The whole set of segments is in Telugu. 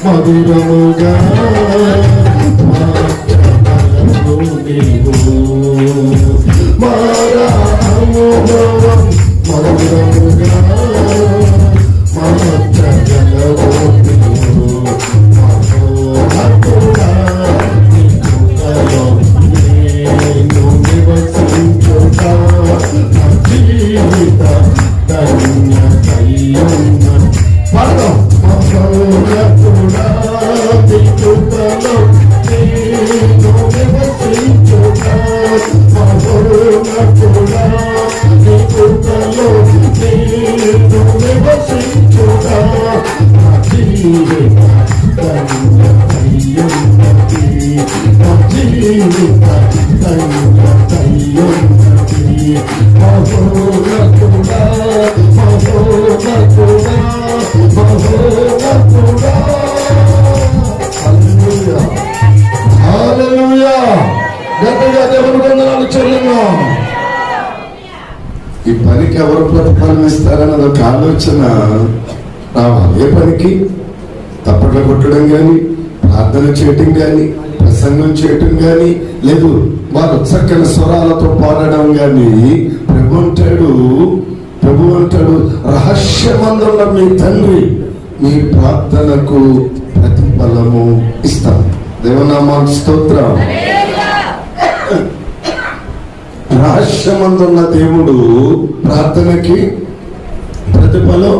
మధురముగా మారా అనుభవం మధురముగా మార్చగలవు మహోన్నతుడా నీ కృపలో నేను నివసించుట నా జీవిత ధన్యతయున్న పదం మహోన్నతుడా నీ కృపలో నేను నివసించుట మహోన్నతుడా నీ కృపలో నేను నివసించుట నా జీవిత ధన్యతయున్నది నా జీవిత ధన్యతయున్నది మహోన్నతుడా మహోన్నతుడా మహోన్నతుడా. హల్లెలూయా హల్లెలూయా. గట్టిగా దేవుని వందనాలు చెల్లిద్దాం. ఈ పనికి ఎవరు ప్రతిఫలం ఇస్తారన్నది ఒక ఆలోచన రావాలి. ఏ పనికి? తప్పట్లు కొట్టడం కానీ, ప్రార్థన చేయటం కానీ, ప్రసంగం చేయటం కానీ, లేదు వారు చక్కని స్వరాలతో పాడడం కానీ. ప్రభు అంటాడు రహస్యమందున్న మీ తండ్రి మీ ప్రార్థనకు ప్రతిఫలము ఇస్తాం. దేవనామానికి స్తోత్రం. రహస్యమందున్న దేవుడు ప్రార్థనకి ప్రతిఫలం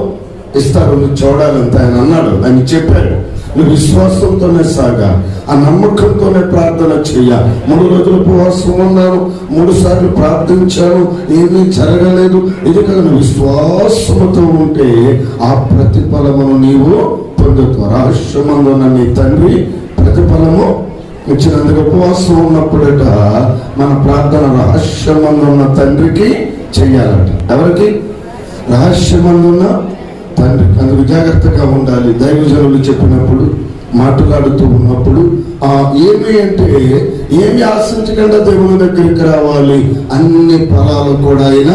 ఇస్తాడు. నువ్వు చూడాలంత ఆయన అన్నాడు, ఆయన చెప్పాడు. నువ్వు విశ్వాసంతోనే సాగా, ఆ నమ్మకంతోనే ప్రార్థన చెయ్య. 3 రోజులు ఉపవాసం ఉన్నాను, 3 సార్లు ప్రార్థించాను, ఏమీ జరగలేదు. ఇది కదా నువ్వు విశ్వాసంతో ఉంటే ఆ ప్రతిఫలమును నీవు పొందుతావు. రహస్యమందున్న నీ తండ్రి ప్రతిఫలము ఇచ్చినందుకు ఉపవాసం ఉన్నప్పుడట మన ప్రార్థన రహస్యమందున్న తండ్రికి చెయ్యాలంట. ఎవరికి? రహస్యమందున్న తండ్రి. అందుకు జాగ్రత్తగా ఉండాలి. దైవజనులు చెప్పినప్పుడు, మాట్లాడుతూ ఉన్నప్పుడు ఏమి అంటే ఏమి ఆశించకుండా దేవుని దగ్గరికి రావాలి. అన్ని ఫలాలు కూడా ఆయన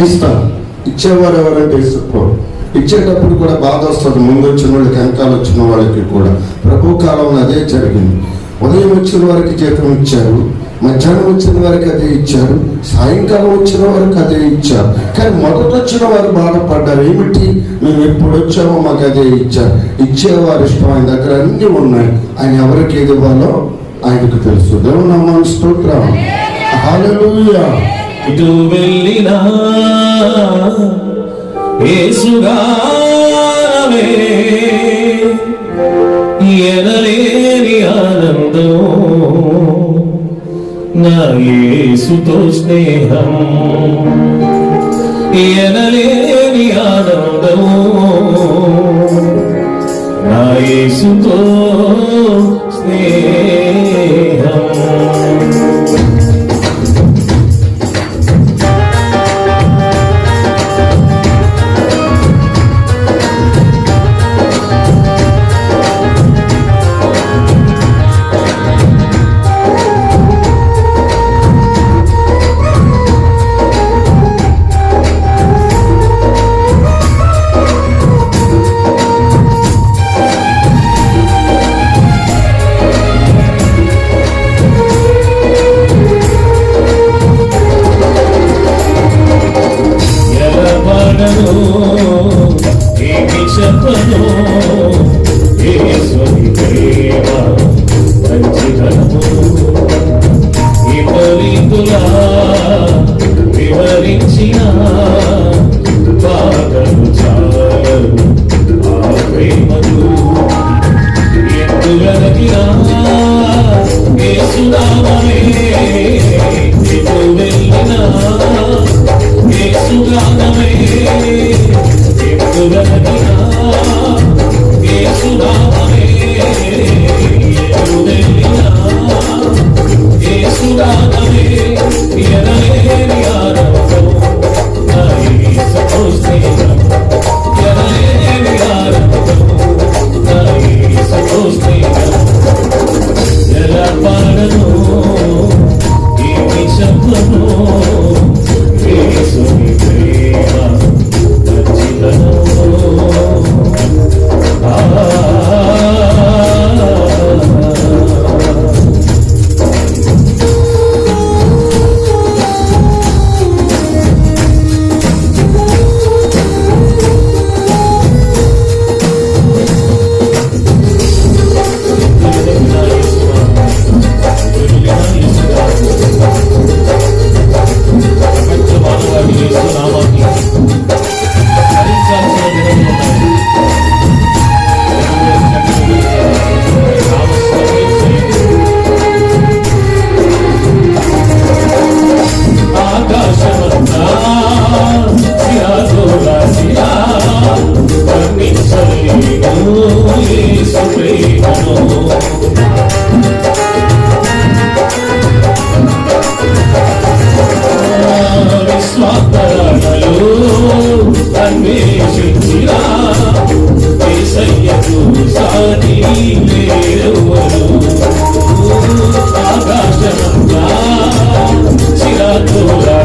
ఇస్తారు. ఇచ్చేవారు ఎవరంటే ఇస్తారు. ఇచ్చేటప్పుడు కూడా బాధ వస్తుంది. ముందు వచ్చిన వాళ్ళకి, వెనకాల వచ్చిన వాళ్ళకి కూడా. ప్రభు కాలంలో అదే జరిగింది. ఉదయం వచ్చిన వారికి జీతం ఇచ్చారు, మధ్యాహ్నం వచ్చిన వారికి అదే ఇచ్చారు, సాయంకాలం వచ్చిన వారికి అదే ఇచ్చారు. కానీ మొదట వచ్చిన వారు బాధపడ్డారు. ఏమిటి? మేము ఎప్పుడు వచ్చామో మాకు అదే ఇచ్చారు. ఇచ్చేవారు ఇష్టం. ఆయన దగ్గర అన్ని ఉన్నాయి. ఆయన ఎవరికి ఏది ఇవ్వాలో ఆయనకు తెలుసు. దేవుని నామానికి స్తోత్రం. హల్లెలూయా. ఇటు వెళ్ళినా యేసుగానమే ఎనలేని ఆనందం, నా యేసుతో స్నేహం ఎనలేని ఆనందం, నా యేసుతో స్నేహం.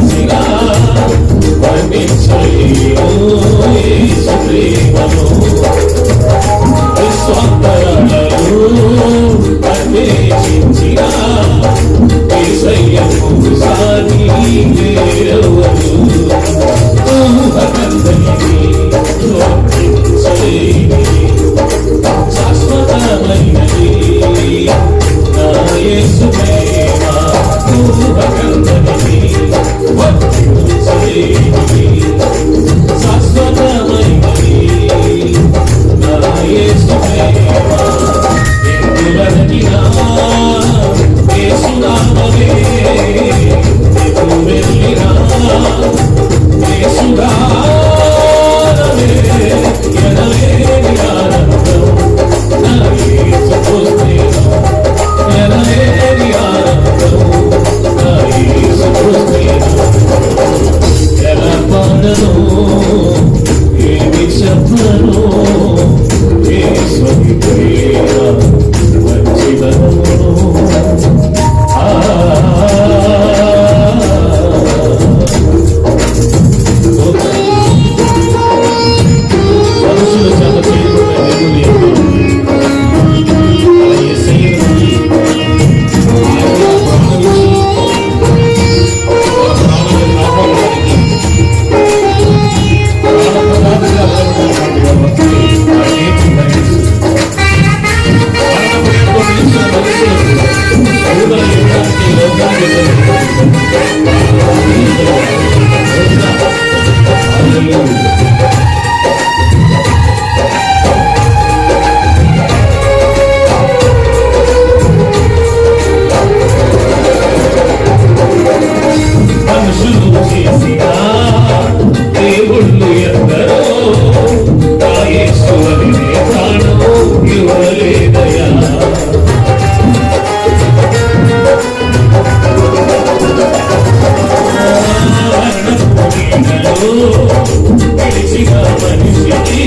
రాసిగా వర్ణించలేను యేసు ప్రేమను విశ్వాంతరాలలో అన్వేషించిన యేసయ్యకు సాటి వేరెవరు ఊహకందనిది వర్ణించలేని శాశ్వతమైనది నా యేసు ప్రేమ ఊహకందనిది వర్ణించలేని శాశ్వతమైనది నా యేసు ప్రేమ ఎందువలకినా యేసునామమే ఎటు వెళ్ళినా యేసుగానమే ఎనలేని ఆనందం నా యేసుతో స్నేహం ఎనలేని ఆనందం నా యేసుతో స్నేహం ఎలా పాడను ఏమి చెప్పను యేసుని ప్రేమ మంచిదనము మనుషుల చేత చేయబడిన దేవుని యొక్క యేసయ్య నుండి ఆయన ప్రాణమిచ్చి ప్రాణాలను కాపాడడానికి ప్రాణప్రదాతగా ఉన్నటువంటి వ్యక్తి ఆయనే యేసు. మరణభయంతో నిలిచిన మనుషులకు విడుదల ఇవ్వడానికి లోకానికి మనుషులు చేసిన దేవుళ్ళు ఎందరో నా యేసు అనే ప్రాణము ఇవ్వలేదయా గడిచిన మనిషికి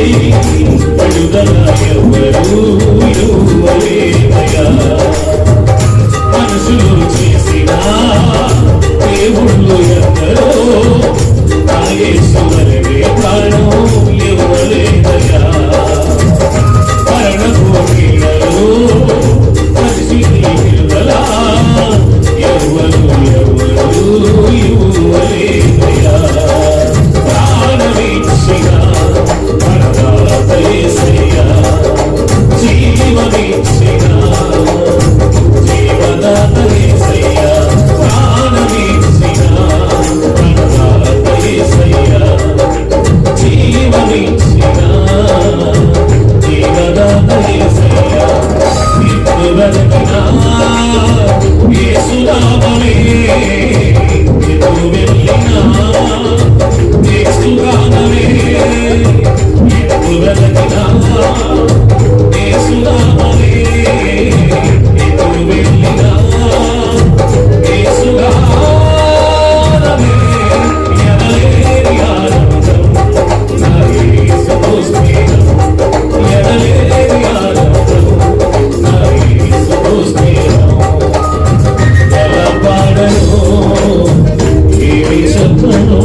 విడుదల ఎవరు ఇవ్వలేదయా మనుషులు చేసిన దేవుళ్ళు ఎందరో నా యేసు అనే ప్రాణం ఇవ్వలేదయా మరణభూమిలో మనిషికి విడుదల ఎవరు ఇవ్వలేదయా ప్రాణమిచ్చిన మరణాత యేసయ్యా జీవమిచ్చిన జీవదాత యేసయ్యా ప్రాణమిచ్చిన మరణాత యేసయ్యా జీవమిచ్చిన జీవదాత యేసయ్యా నిత్యవదకినా యేసునామమే ఎటు వెళ్ళినా యేసుగానమే ఎటు వెదకినా యేసునామమే ఎటు వెళ్ళినా యేసుగానమే ఎనలేని ఆనందం నా యేసుతో స్నేహం ఎనలేని ఆనందం నా యేసుతో స్నేహం ఎలా పాడను ఏమి చెప్పను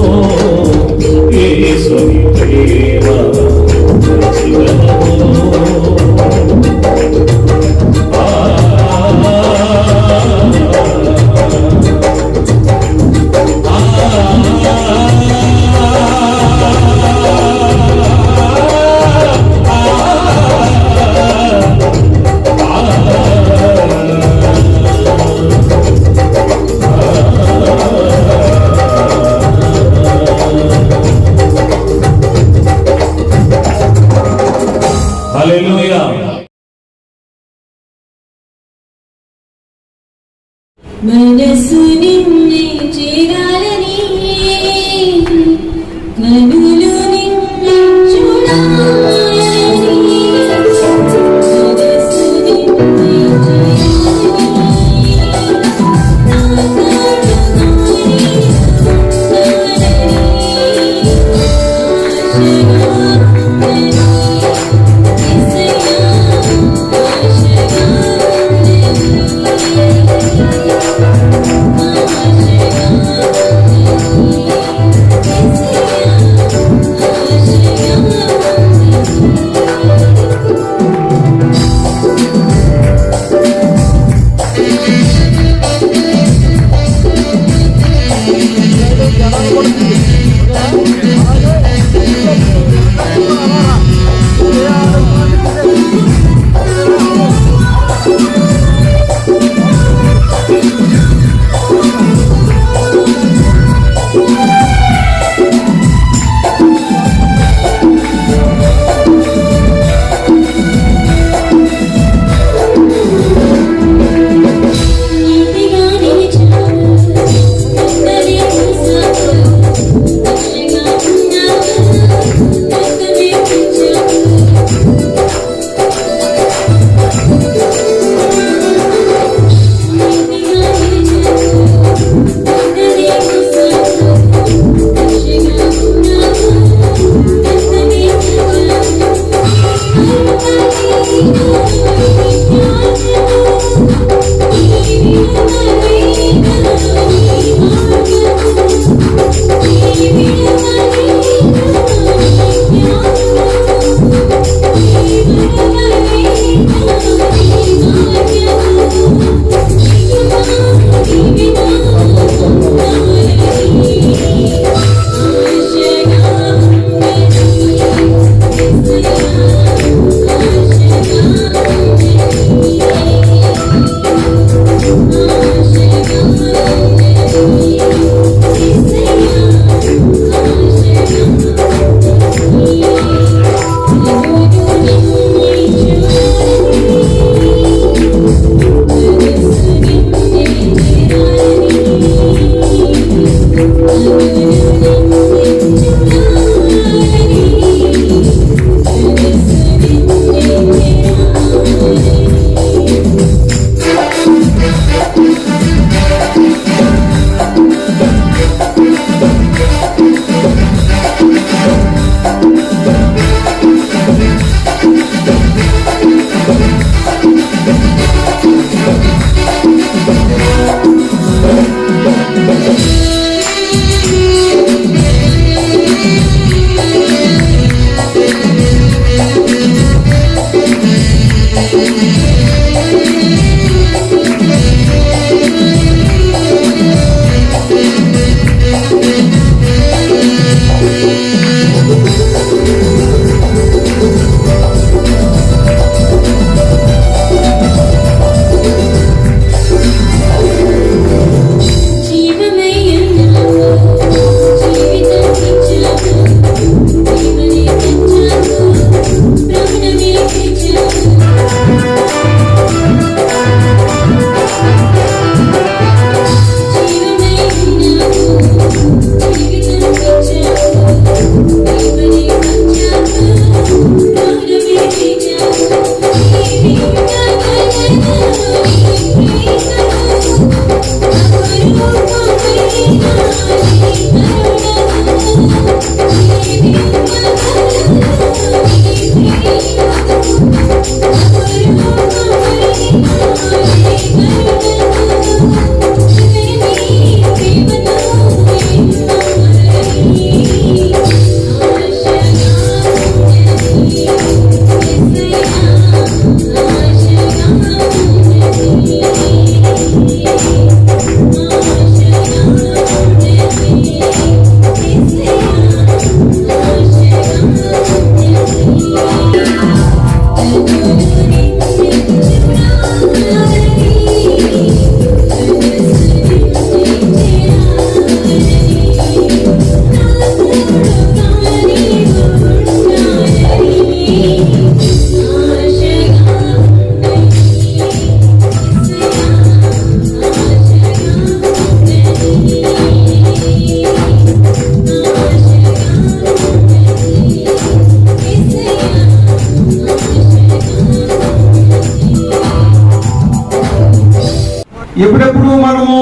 ఎప్పుడెప్పుడు మనము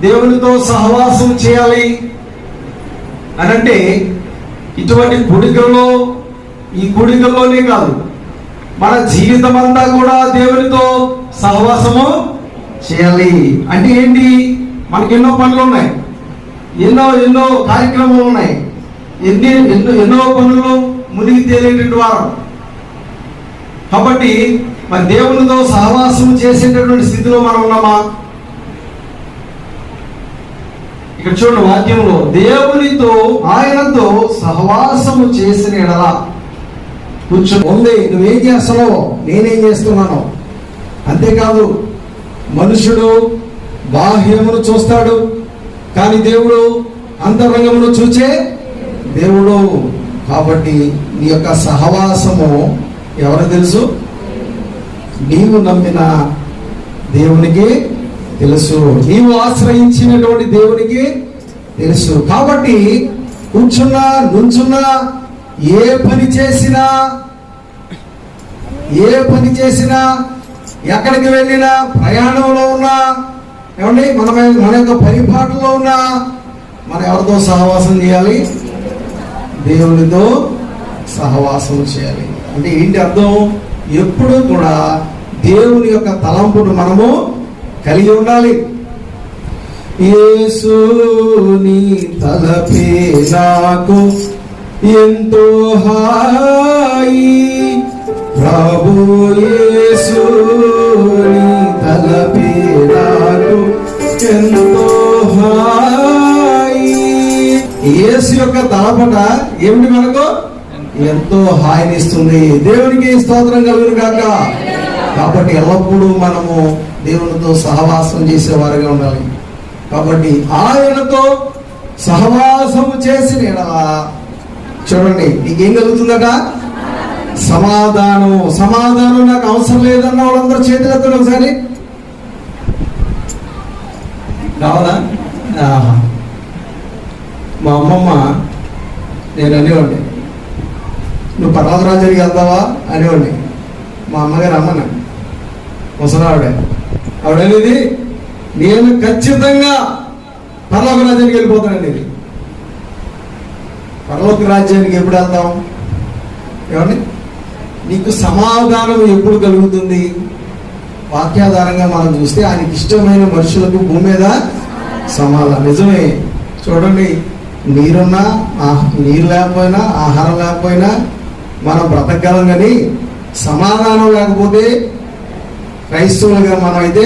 దేవునితో సహవాసం చేయాలి అనంటే ఇటువంటి కూడికల్లో ఈ కూడికల్లోనే కాదు, మన జీవితం అంతా కూడా దేవునితో సహవాసము చేయాలి. అంటే ఏంటి? మనకి ఎన్నో పనులు ఉన్నాయి, ఎన్నో కార్యక్రమాలు ఉన్నాయి, ఎన్నో పనులు మునిగి తేలేటువంటి వారం. కాబట్టి మరి దేవునితో సహవాసం చేసేటటువంటి స్థితిలో మనం ఉన్నామా? ఇక్కడ ఇక్కడ చూడండి వాక్యంలో, దేవునితో ఆయనతో సహవాసము చేసిన ఎడల కూర్చొని ఉంది. నువ్వేం చేస్తున్నావు, నేనేం చేస్తున్నాను. అంతేకాదు, మనుషుడు బాహ్యమును చూస్తాడు, కానీ దేవుడు అంతరంగమును చూచే దేవుడు. కాబట్టి నీ యొక్క సహవాసము ఎవరు తెలుసు? నీవు నమ్మిన దేవునికి తెలుసు, నీవు ఆశ్రయించినటువంటి దేవునికి తెలుసు. కాబట్టి కూర్చున్నా, నుంచున్నా, ఏ పని చేసినా, ఎక్కడికి వెళ్ళినా, ప్రయాణంలో ఉన్నా, ఏమండి, మన యొక్క పరిపాటులో ఉన్నా, మనం ఎవరితో సహవాసం చేయాలి? దేవునితో సహవాసం చేయాలి. అంటే ఏంటి అర్థం? ఎప్పుడూ కూడా దేవుని యొక్క తలంపును మనము కలిగి ఉండాలి. యేసుని తలపే నాకు ఎంతో హాయి, ప్రభు యేసుని తలపే నాకు ఎంతో హాయి. యేసు యొక్క తలపట ఏమిటి? మనకు ఎంతో హాయినిస్తుంది. దేవునికి స్తోత్రం కలుగును గాక. కాబట్టి ఎల్లప్పుడూ మనము దేవునితో సహవాసం చేసేవారుగా ఉండాలి. కాబట్టి ఆయనతో సహవాసము చేసిన ఎడల చూడండి, నీకేం కలుగుతుందట? సమాధానం. సమాధానం నాకు అవసరం లేదన్న వాళ్ళందరూ చేతులెత్తండి ఒకసారి. కావాలా? మా అమ్మమ్మ, నేను అనేవాడిని, నువ్వు పర్వతరాజునికి వెళ్తావా అనేవాడిని. మా అమ్మగారు అమ్మన్నా, ఆవిడనేది, నేను ఖచ్చితంగా పరలోక రాజ్యానికి వెళ్ళిపోతాననేది. పరలోక రాజ్యానికి ఎప్పుడు వెళ్తాం? ఏమండి, నీకు సమాధానం ఎప్పుడు కలుగుతుంది? వాక్యాధారంగా మనం చూస్తే ఆయనకి ఇష్టమైన మనుషులకు భూమి మీద సమాధానం. నిజమే. చూడండి, నీరున్నా, నీరు లేకపోయినా, ఆహారం లేకపోయినా మనం బ్రతకగలం, కానీ సమాధానం క్రైస్తవులుగా మనం అయితే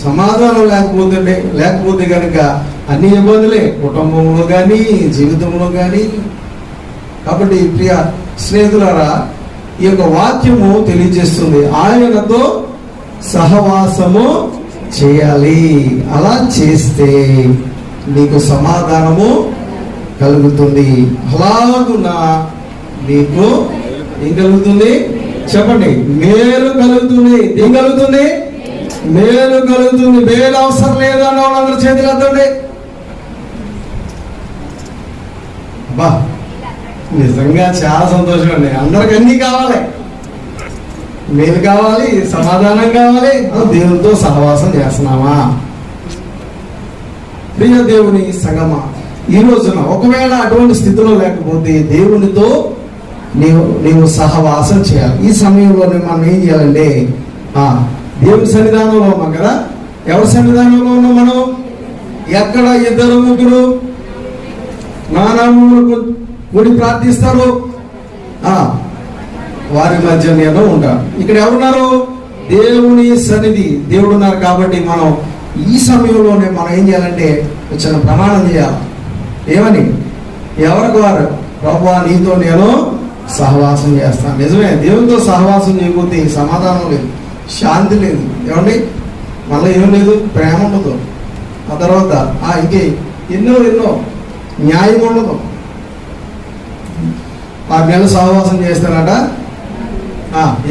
సమాధానం లేకపోతే కనుక అన్ని ఇబ్బందులే, కుటుంబంలో కానీ, జీవితంలో కానీ. కాబట్టి ప్రియ స్నేహితులారా, ఈ యొక్క వాక్యము తెలియజేస్తుంది, ఆయనతో సహవాసము చేయాలి. అలా చేస్తే నీకు సమాధానము కలుగుతుంది. అలాగున నీకు ఏం కలుగుతుంది? చెప్పండి. మేలు కలుగుతుంది. ఏం కలుగుతుంది? మేలు కలుగుతుంది. మేలు అవసరం లేదు అన్న వాళ్ళందరూ చేతులు ఎత్తండి. బా, నిజంగా చాలా సంతోషం అండి. అందరికి అన్ని కావాలి, మేలు కావాలి, సమాధానం కావాలి. దేవునితో సహవాసం చేస్తున్నామా? ప్రియ దేవుని సంగమా, ఈ రోజున ఒకవేళ అటువంటి స్థితిలో లేకపోతే దేవునితో నీవు సహవాసం చేయాలి. ఈ సమయంలోనే మనం ఏం చేయాలంటే, దేవుని సన్నిధానంలో ఉన్నాం కదా. ఎవరి సన్నిధానంలో ఉన్నాం మనం? ఎక్కడ ఇద్దరు ముగ్గురు నా నామమున కూడి ప్రార్థిస్తారు, వారి మధ్య నేను ఉంటాను. ఇక్కడ ఎవరున్నారు? దేవుని సన్నిధి, దేవుడు ఉన్నారు. కాబట్టి మనం ఈ సమయంలోనే మనం ఏం చేయాలంటే చిన్న ప్రమాణం చేయాలి. ఏమని? ఎవరికి వారు, ప్రభువా నీతో నేను సహవాసం చేస్తాను. నిజమే, దేవునితో సహవాసం చేయకపోతే సమాధానం లేదు, శాంతి లేదు, ఏమండి, మళ్ళీ ఏం లేదు, ప్రేమ ఉండదు. ఆ తర్వాత ఇంకే ఎన్నో న్యాయం ఉండదు. 6 నెలలు సహవాసం చేస్తారట,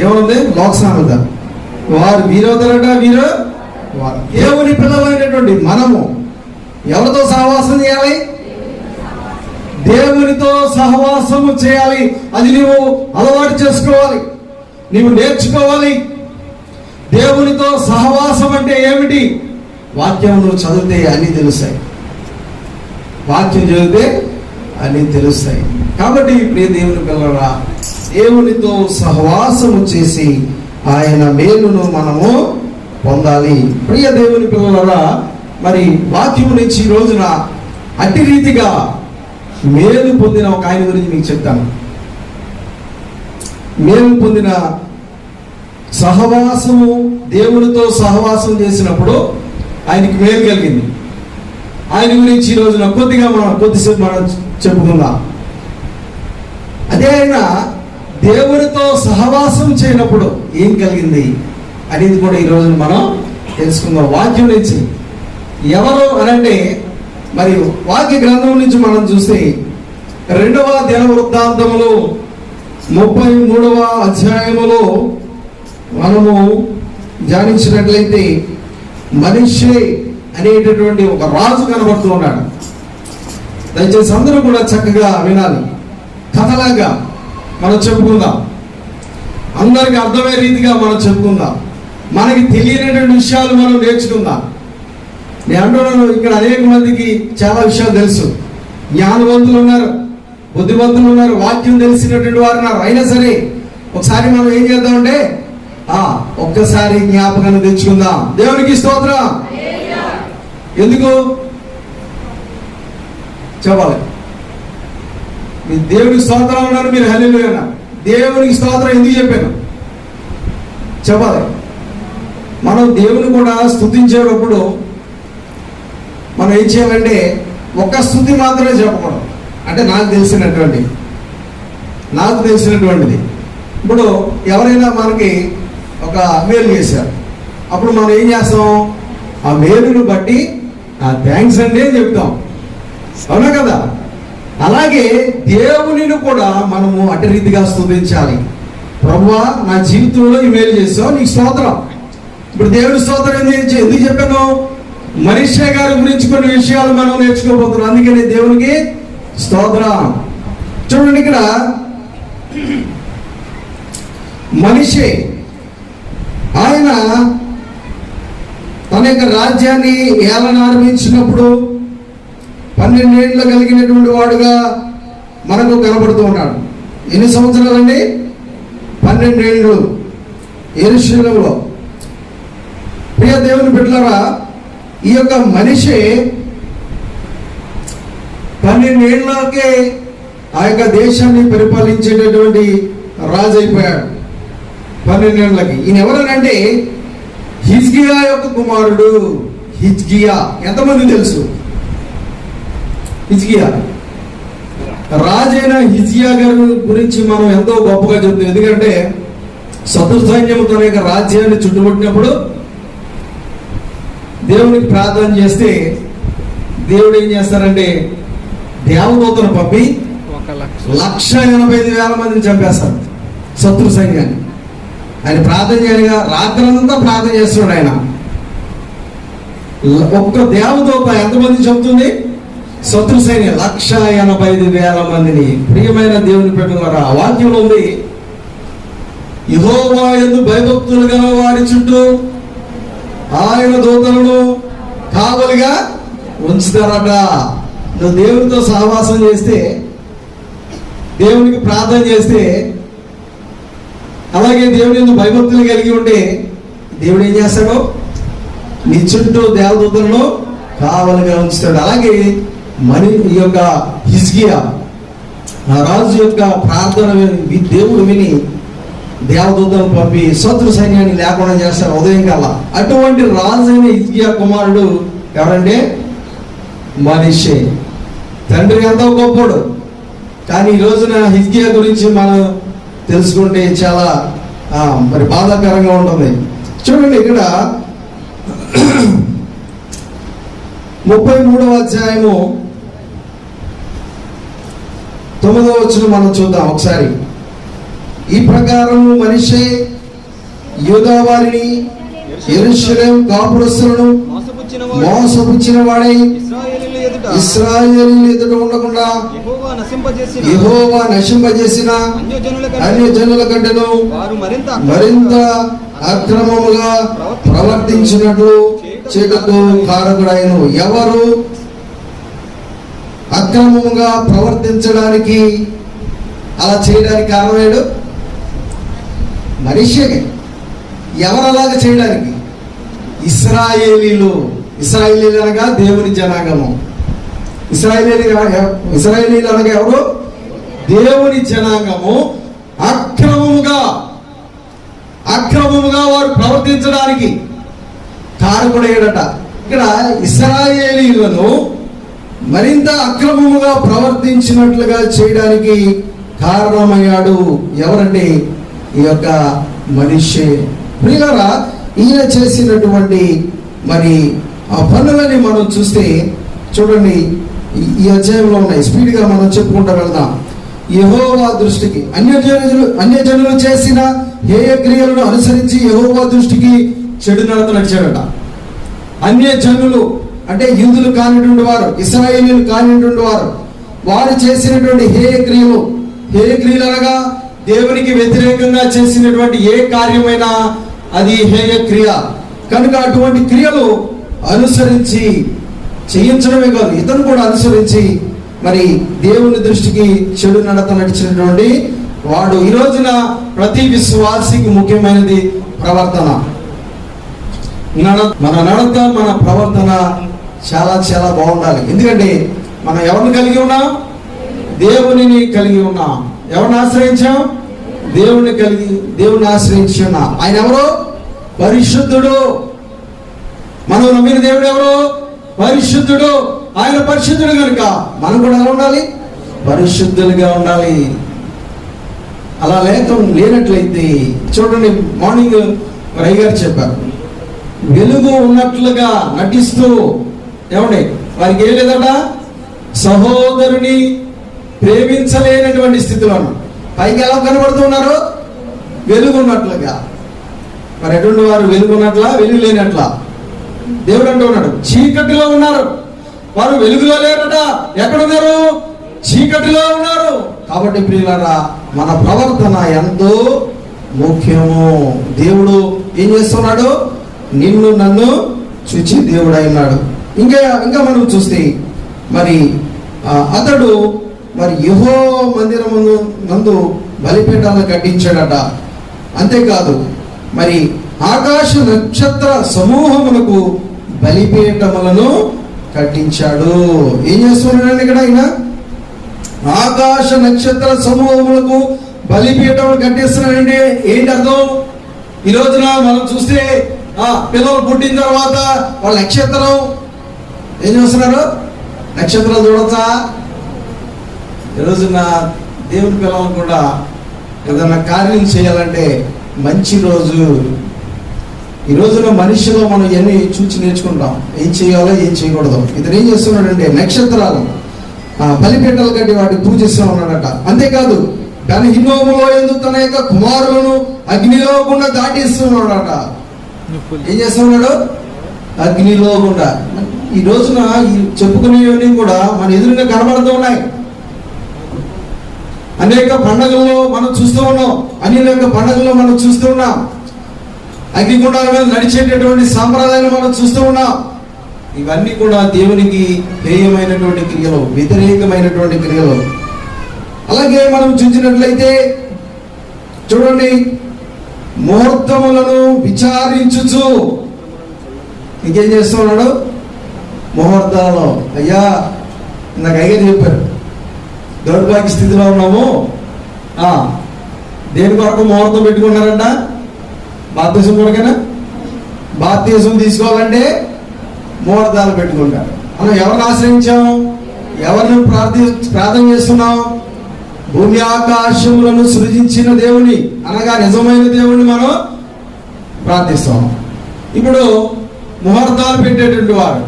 ఏముంది? లోక సామెత, వారు వీరవుతారట, వీరు వారు. దేవుని పిల్లలైనటువంటి మనము ఎవరితో సహవాసం చేయాలి? దేవునితో సహవాసము చేయాలి. అది నీవు అలవాటు చేసుకోవాలి, నీవు నేర్చుకోవాలి. దేవునితో సహవాసం అంటే ఏమిటి? వాక్యం నువ్వు చదివితే అన్నీ తెలుస్తాయి, వాక్యం చదివితే అన్నీ తెలుస్తాయి. కాబట్టి ప్రియ దేవుని పిల్లరా, దేవునితో సహవాసము చేసి ఆయన మేలును మనము పొందాలి. ప్రియ దేవుని పిల్లరా, మరి వాక్యము నుంచి ఈ రోజున అట్టి రీతిగా మేలు పొందిన ఒక ఆయన గురించి మీకు చెప్తాను. మేలు పొందిన సహవాసము, దేవునితో సహవాసం చేసినప్పుడు ఆయనకి మేలు కలిగింది. ఆయన గురించి ఈ రోజున కొద్దిసేపు మనం చెప్పుకుందాం. అదే ఆయన దేవునితో సహవాసం చేయనప్పుడు ఏం కలిగింది అనేది కూడా ఈ రోజున మనం తెలుసుకుందాం వాక్యం నుంచి. ఎవరు అనంటే మరి వాక్య గ్రంథం నుంచి మనం చూస్తే 2వ దినవృత్తాంతములు 33వ అధ్యాయములో మనము ధ్యానించినట్లయితే మనిషి అనేటటువంటి ఒక రాజు కనబడుతూ ఉన్నాడు. దయచేసి అందరూ కూడా చక్కగా వినాలి. కథలాగా మనం చెప్పుకుందాం, అందరికి అర్థమయ్యే రీతిగా మనం చెప్పుకుందాం, మనకి తెలియనటువంటి విషయాలు మనం నేర్చుకుందాం. నేను అంటున్నాను, ఇక్కడ అనేక మందికి చాలా విషయాలు తెలుసు, జ్ఞానవంతులు ఉన్నారు, బుద్ధివంతులు ఉన్నారు, వాక్యం తెలిసినటువంటి వారు ఉన్నారు. అయినా సరే ఒకసారి మనం ఏం చేద్దామంటే ఒక్కసారి జ్ఞాపకాన్ని తెచ్చుకుందాం. దేవునికి స్తోత్రం. ఎందుకు చెప్పాలి? మీ దేవునికి స్తోత్రం అన్నారు, మీరు హల్లెలూయా అన్నారు. దేవునికి స్తోత్రం ఎందుకు చెప్పాను చెప్పాలి? మనం దేవుని కూడా స్తుతించేటప్పుడు మనం ఏం చేయాలంటే ఒక్క స్తుతి మాత్రమే చెప్పకూడదు. అంటే నాకు తెలిసినటువంటిది. ఇప్పుడు ఎవరైనా మనకి ఒక మేలు చేశారు, అప్పుడు మనం ఏం చేస్తాం? ఆ మేలును బట్టి థ్యాంక్స్ అండి అని చెప్తాం, అవునా కదా? అలాగే దేవునిని కూడా మనము అటు రీతిగా స్తుతించాలి. ప్రభువా, నా జీవితంలో ఈ మేలు చేసావు, నీకు స్తోత్రం. ఇప్పుడు దేవుని స్తోత్రం ఎందుకు చెప్పాను? మనిషి గారి గురించి కొన్ని విషయాలు మనం నేర్చుకోబోతున్నాం, అందుకని దేవునికి స్తోత్రం. చూడండి, ఇక్కడ మనిషి ఆయన తన యొక్క రాజ్యాన్ని ఏలన ఆరంభించినప్పుడు 12 ఏళ్ళు కలిగినటువంటి వాడుగా మనకు కనబడుతూ ఉన్నాడు. ఎన్ని సంవత్సరాలండి? 12 ఏళ్ళు యెరూషలేములో. ప్రియ దేవుని బిడ్డలారా, ఈ యొక్క మనిషి 12 ఏళ్ళకే ఆ యొక్క దేశాన్ని పరిపాలించేటటువంటి రాజు అయిపోయాడు. 12 ఏళ్ళకి. ఈయన ఎవరనంటే హిజ్కియా యొక్క కుమారుడు. హిజ్కియా ఎంతమంది తెలుసు? హిజ్కియా రాజైన హిజ్కియా గారి గురించి మనం ఎంతో గొప్పగా చెప్తాం. ఎందుకంటే శత్రు సైన్యంతో యొక్క రాజ్యాన్ని చుట్టుముట్టినప్పుడు దేవునికి ప్రార్థన చేస్తే దేవుడు ఏం చేస్తారంటే దేవదూతను పంపి 1,85,000 మందిని చంపేస్తారు శత్రు సైన్యాన్ని. ఆయన ప్రార్థన చేయగా రాత్రంతా ప్రార్థన చేస్తున్నాడు. ఆయన ఒక్క దేవదూత ఎంతమంది చెప్తుంది? శత్రు సైన్యం 1,85,000 మందిని. ప్రియమైన దేవుని బిడ్డలారా, ఆ వాక్యంలో ఉంది, యెహోవా యందు భయభక్తులు గల వారి చుట్టూ ఆయన దూతలను కావలిగా ఉంచుతారట. నువ్వు దేవునితో సహవాసం చేస్తే, దేవునికి ప్రార్థన చేస్తే, అలాగే దేవుని యందు భయభక్తులు కలిగి ఉంటే దేవుడు ఏం చేస్తాడు? నీ చుట్టూ దేవదూతలను కావలిగా ఉంచుతాడు. అలాగే ఈ యొక్క హిజ్కియా ఆ రాజు యొక్క ప్రార్థన దేవుడు విని దేవదూతలను పంపి శత్రు సైన్యాన్ని లేకుండా చేస్తారు ఉదయం కల్లా. అటువంటి రాజు అయిన హిజ్కియా కుమారుడు ఎవరంటే మనిషి. తండ్రి ఎంతో గొప్పడు, కానీ ఈ రోజున హిజ్కియా గురించి మనం తెలుసుకుంటే చాలా మరి బాధాకరంగా ఉంటుంది. చూడండి, ఇక్కడ 33వ అధ్యాయము 9వ వచనం మనం చూద్దాం ఒకసారి. ఈ ప్రకారము మనిషి యూదా వారిని యెరూషలేము కాపురస్తులను మోసపుచ్చిన వాడై ఇశ్రాయేలీయుల ఎదుట ఉండకుండా యెహోవా నశింపజేసిన అన్యజనుల కంటేను మరింత అక్రమముగా ప్రవర్తించినట్లు చెడుకు కారకుడైను. ఎవరు అక్రమముగా ప్రవర్తించడానికి, అలా చేయడానికి కారణమేడు మనిషి. ఎవరు అలాగ చేయడానికి? ఇశ్రాయేలీలు. ఇశ్రాయేలీలు అనగా దేవుని జనాంగము. ఇశ్రాయేలీలు అనగా ఎవరు? దేవుని జనాంగము. అక్రమముగా వారు ప్రవర్తించడానికి కారకుడేడట. ఇక్కడ ఇశ్రాయేలీలను మరింత అక్రమముగా ప్రవర్తించినట్లుగా చేయడానికి కారణమయ్యాడు. ఎవరంటే ఈ యొక్క మనిషి. ప్రియులారా, ఈయన చేసినటువంటి మరి ఆ పనులని మనం చూస్తే చూడండి, ఈ అధ్యాయంలో ఉన్నాయి. స్పీడ్గా మనం చెప్పుకుంటూ వెళ్దాం. యెహోవా దృష్టికి అన్యజనులు చేసిన హేయ క్రియలను అనుసరించి యెహోవా దృష్టికి చెడు నడత నడిచాడట. అన్యజనులు అంటే యూదులు కానిటువంటి వారు, ఇశ్రాయేలీయులు కానిటువంటి వారు, వారు చేసినటువంటి హేయ క్రియలు అనగా దేవునికి వ్యతిరేకంగా చేసినటువంటి ఏ కార్యమైనా అది హేయ క్రియ. కనుక అటువంటి క్రియలు అనుసరించి చేయించడమే కాదు, ఇతను కూడా అనుసరించి మరి దేవుని దృష్టికి చెడు నడత నడిచినటువంటి వాడు. ఈ రోజున ప్రతి విశ్వాసికి ముఖ్యమైనది ప్రవర్తన. మన నడత, మన ప్రవర్తన చాలా చాలా బాగుండాలి. ఎందుకంటే మనం ఎవరిని కలిగి ఉన్నాం? దేవునిని కలిగి ఉన్నాం. ఎవరిని ఆశ్రయించాం? దేవుని ఆశ్రయించి ఉన్నాం. ఆయన ఎవరు? పరిశుద్ధుడు. మనం నమ్మిన దేవుడు ఎవరు? పరిశుద్ధుడు. ఆయన పరిశుద్ధుడు కనుక మనం కూడా ఎలా ఉండాలి? పరిశుద్ధులుగా ఉండాలి. అలా లేనట్లయితే చూడండి, మార్నింగ్ రై గారు చెప్పారు, వెలుగు ఉన్నట్లుగా నటిస్తూ ఏమండి వారికి ఏం లేదట, సహోదరుని ప్రేమించలేనటువంటి స్థితిలో పైకి ఎలా కనబడుతున్నారు? వెలుగున్నట్లుగా. మరి ఎటువంటి వారు? వెలుగున్నట్లా, వెలుగు లేనట్లా? దేవుడు అంటూ ఉన్నాడు, చీకటిలో ఉన్నారు వారు, వెలుగులో లేరట. ఎక్కడున్నారు? చీకటిలో ఉన్నారు. కాబట్టి ప్రియులారా, మన ప్రవర్తన ఎంతో ముఖ్యము. దేవుడు ఏం చేస్తున్నాడు? నిన్ను నన్ను చూచి దేవుడు అయినాడు. ఇంకా మనం చూస్తే మరి అతడు మరి యెహోవా మందిరము నందు బలిపీఠాలను కట్టించాడట. అంతేకాదు మరి ఆకాశ నక్షత్ర సమూహములకు బలిపీఠములను కట్టించాడు. ఏం చేస్తున్నాడండి ఇక్కడ? ఆయన ఆకాశ నక్షత్ర సమూహములకు బలిపీఠములు కట్టిస్తున్నాడంటే ఏంటి అర్థం? ఈ రోజున మనం చూస్తే పిల్లలు పుట్టిన తర్వాత వాళ్ళ నక్షత్రం ఏం చూస్తున్నారు? నక్షత్రాలు చూడొచ్చా? ఈ రోజున దేవుని పిల్లలు కూడా ఏదైనా కార్యం చేయాలంటే మంచి రోజు. ఈ రోజున మనిషిలో మనం ఎన్ని చూసి నేర్చుకుంటాం, ఏం చేయాలో ఏం చేయకూడదు. ఇతను ఏం చేస్తున్నాడంటే నక్షత్రాలు బలిపీఠాలు కట్టి వాటికి పూజిస్తూ ఉన్నాడట. అంతేకాదు తన హిన్నోములో ఎందుకు తన యొక్క కుమారులను అగ్నిలో గుండా దాటిస్తున్నాడట. ఏం చేస్తున్నాడు? అగ్నిలో గుండా. ఈ రోజున చెప్పుకునేవన్నీ కూడా మన ఎదురుగా కనబడుతూ ఉన్నాయి. అనేక పండుగల్లో మనం చూస్తూ ఉన్నాం, అనేక పండుగల్లో మనం చూస్తూ ఉన్నాం. అగ్నిగుండాల మీద నడిచేటటువంటి సాంప్రదాయాలు మనం చూస్తూ ఉన్నాం. ఇవన్నీ కూడా దేవునికి హేయమైనటువంటి క్రియలు, వ్యతిరేకమైనటువంటి క్రియలు. అలాగే మనం చూసినట్లయితే చూడండి, ముహూర్తములను విచారించుచు ఇంకేం చేస్తున్నాడు? ముహూర్తాలలో అయ్యా నాకు అయ్యా చెప్పారు, దౌర్భాగ్య స్థితిలో ఉన్నాము, దేని కొరకు ముహూర్తం పెట్టుకున్నారంట? బాప్తిజం కొరకేనా? బాప్తిజం తీసుకోవాలంటే ముహూర్తాలు పెట్టుకుంటారు. మనం ఎవరిని ఆశ్రయించాం? ఎవరిని ప్రార్థన చేస్తున్నాం? భూమి ఆకాశములను సృజించిన దేవుని అనగా నిజమైన దేవుని మనం ప్రార్థిస్తాం. ఇప్పుడు ముహూర్తాలు పెట్టేటువంటి వారు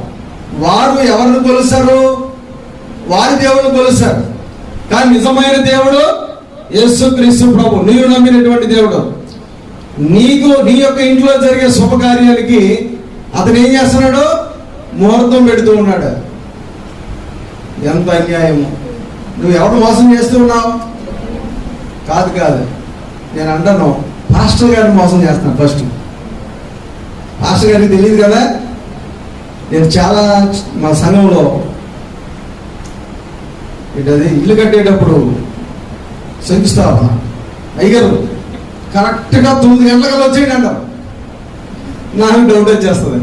ఎవరిని కొలుస్తారు? వారి దేవుని కొలుస్తారు. కానీ నిజమైన దేవుడు యేసుక్రీస్తు ప్రభు, నీవు నమ్మినటువంటి దేవుడు. నీకు నీ యొక్క ఇంట్లో జరిగే శుభకార్యానికి అతను ఏం చేస్తున్నాడు? ముహూర్తం పెడుతూ ఉన్నాడు. ఎంత అన్యాయము! నువ్వు ఎవరు మోసం చేస్తూ ఉన్నావు? కాదు, నేను అంటాను, పాస్టర్ గారిని మోసం చేస్తాను. ఫస్ట్ పాస్టర్ గారికి తెలియదు కదా. నేను చాలా మా సంఘంలో ఏంటది ఇల్లు కట్టేటప్పుడు శంకుస్థాపన అయ్యారు కరెక్ట్గా 9 గంటలకల్లా వచ్చేయండి అంటారు. నాకు డౌట్ వచ్చేస్తుంది.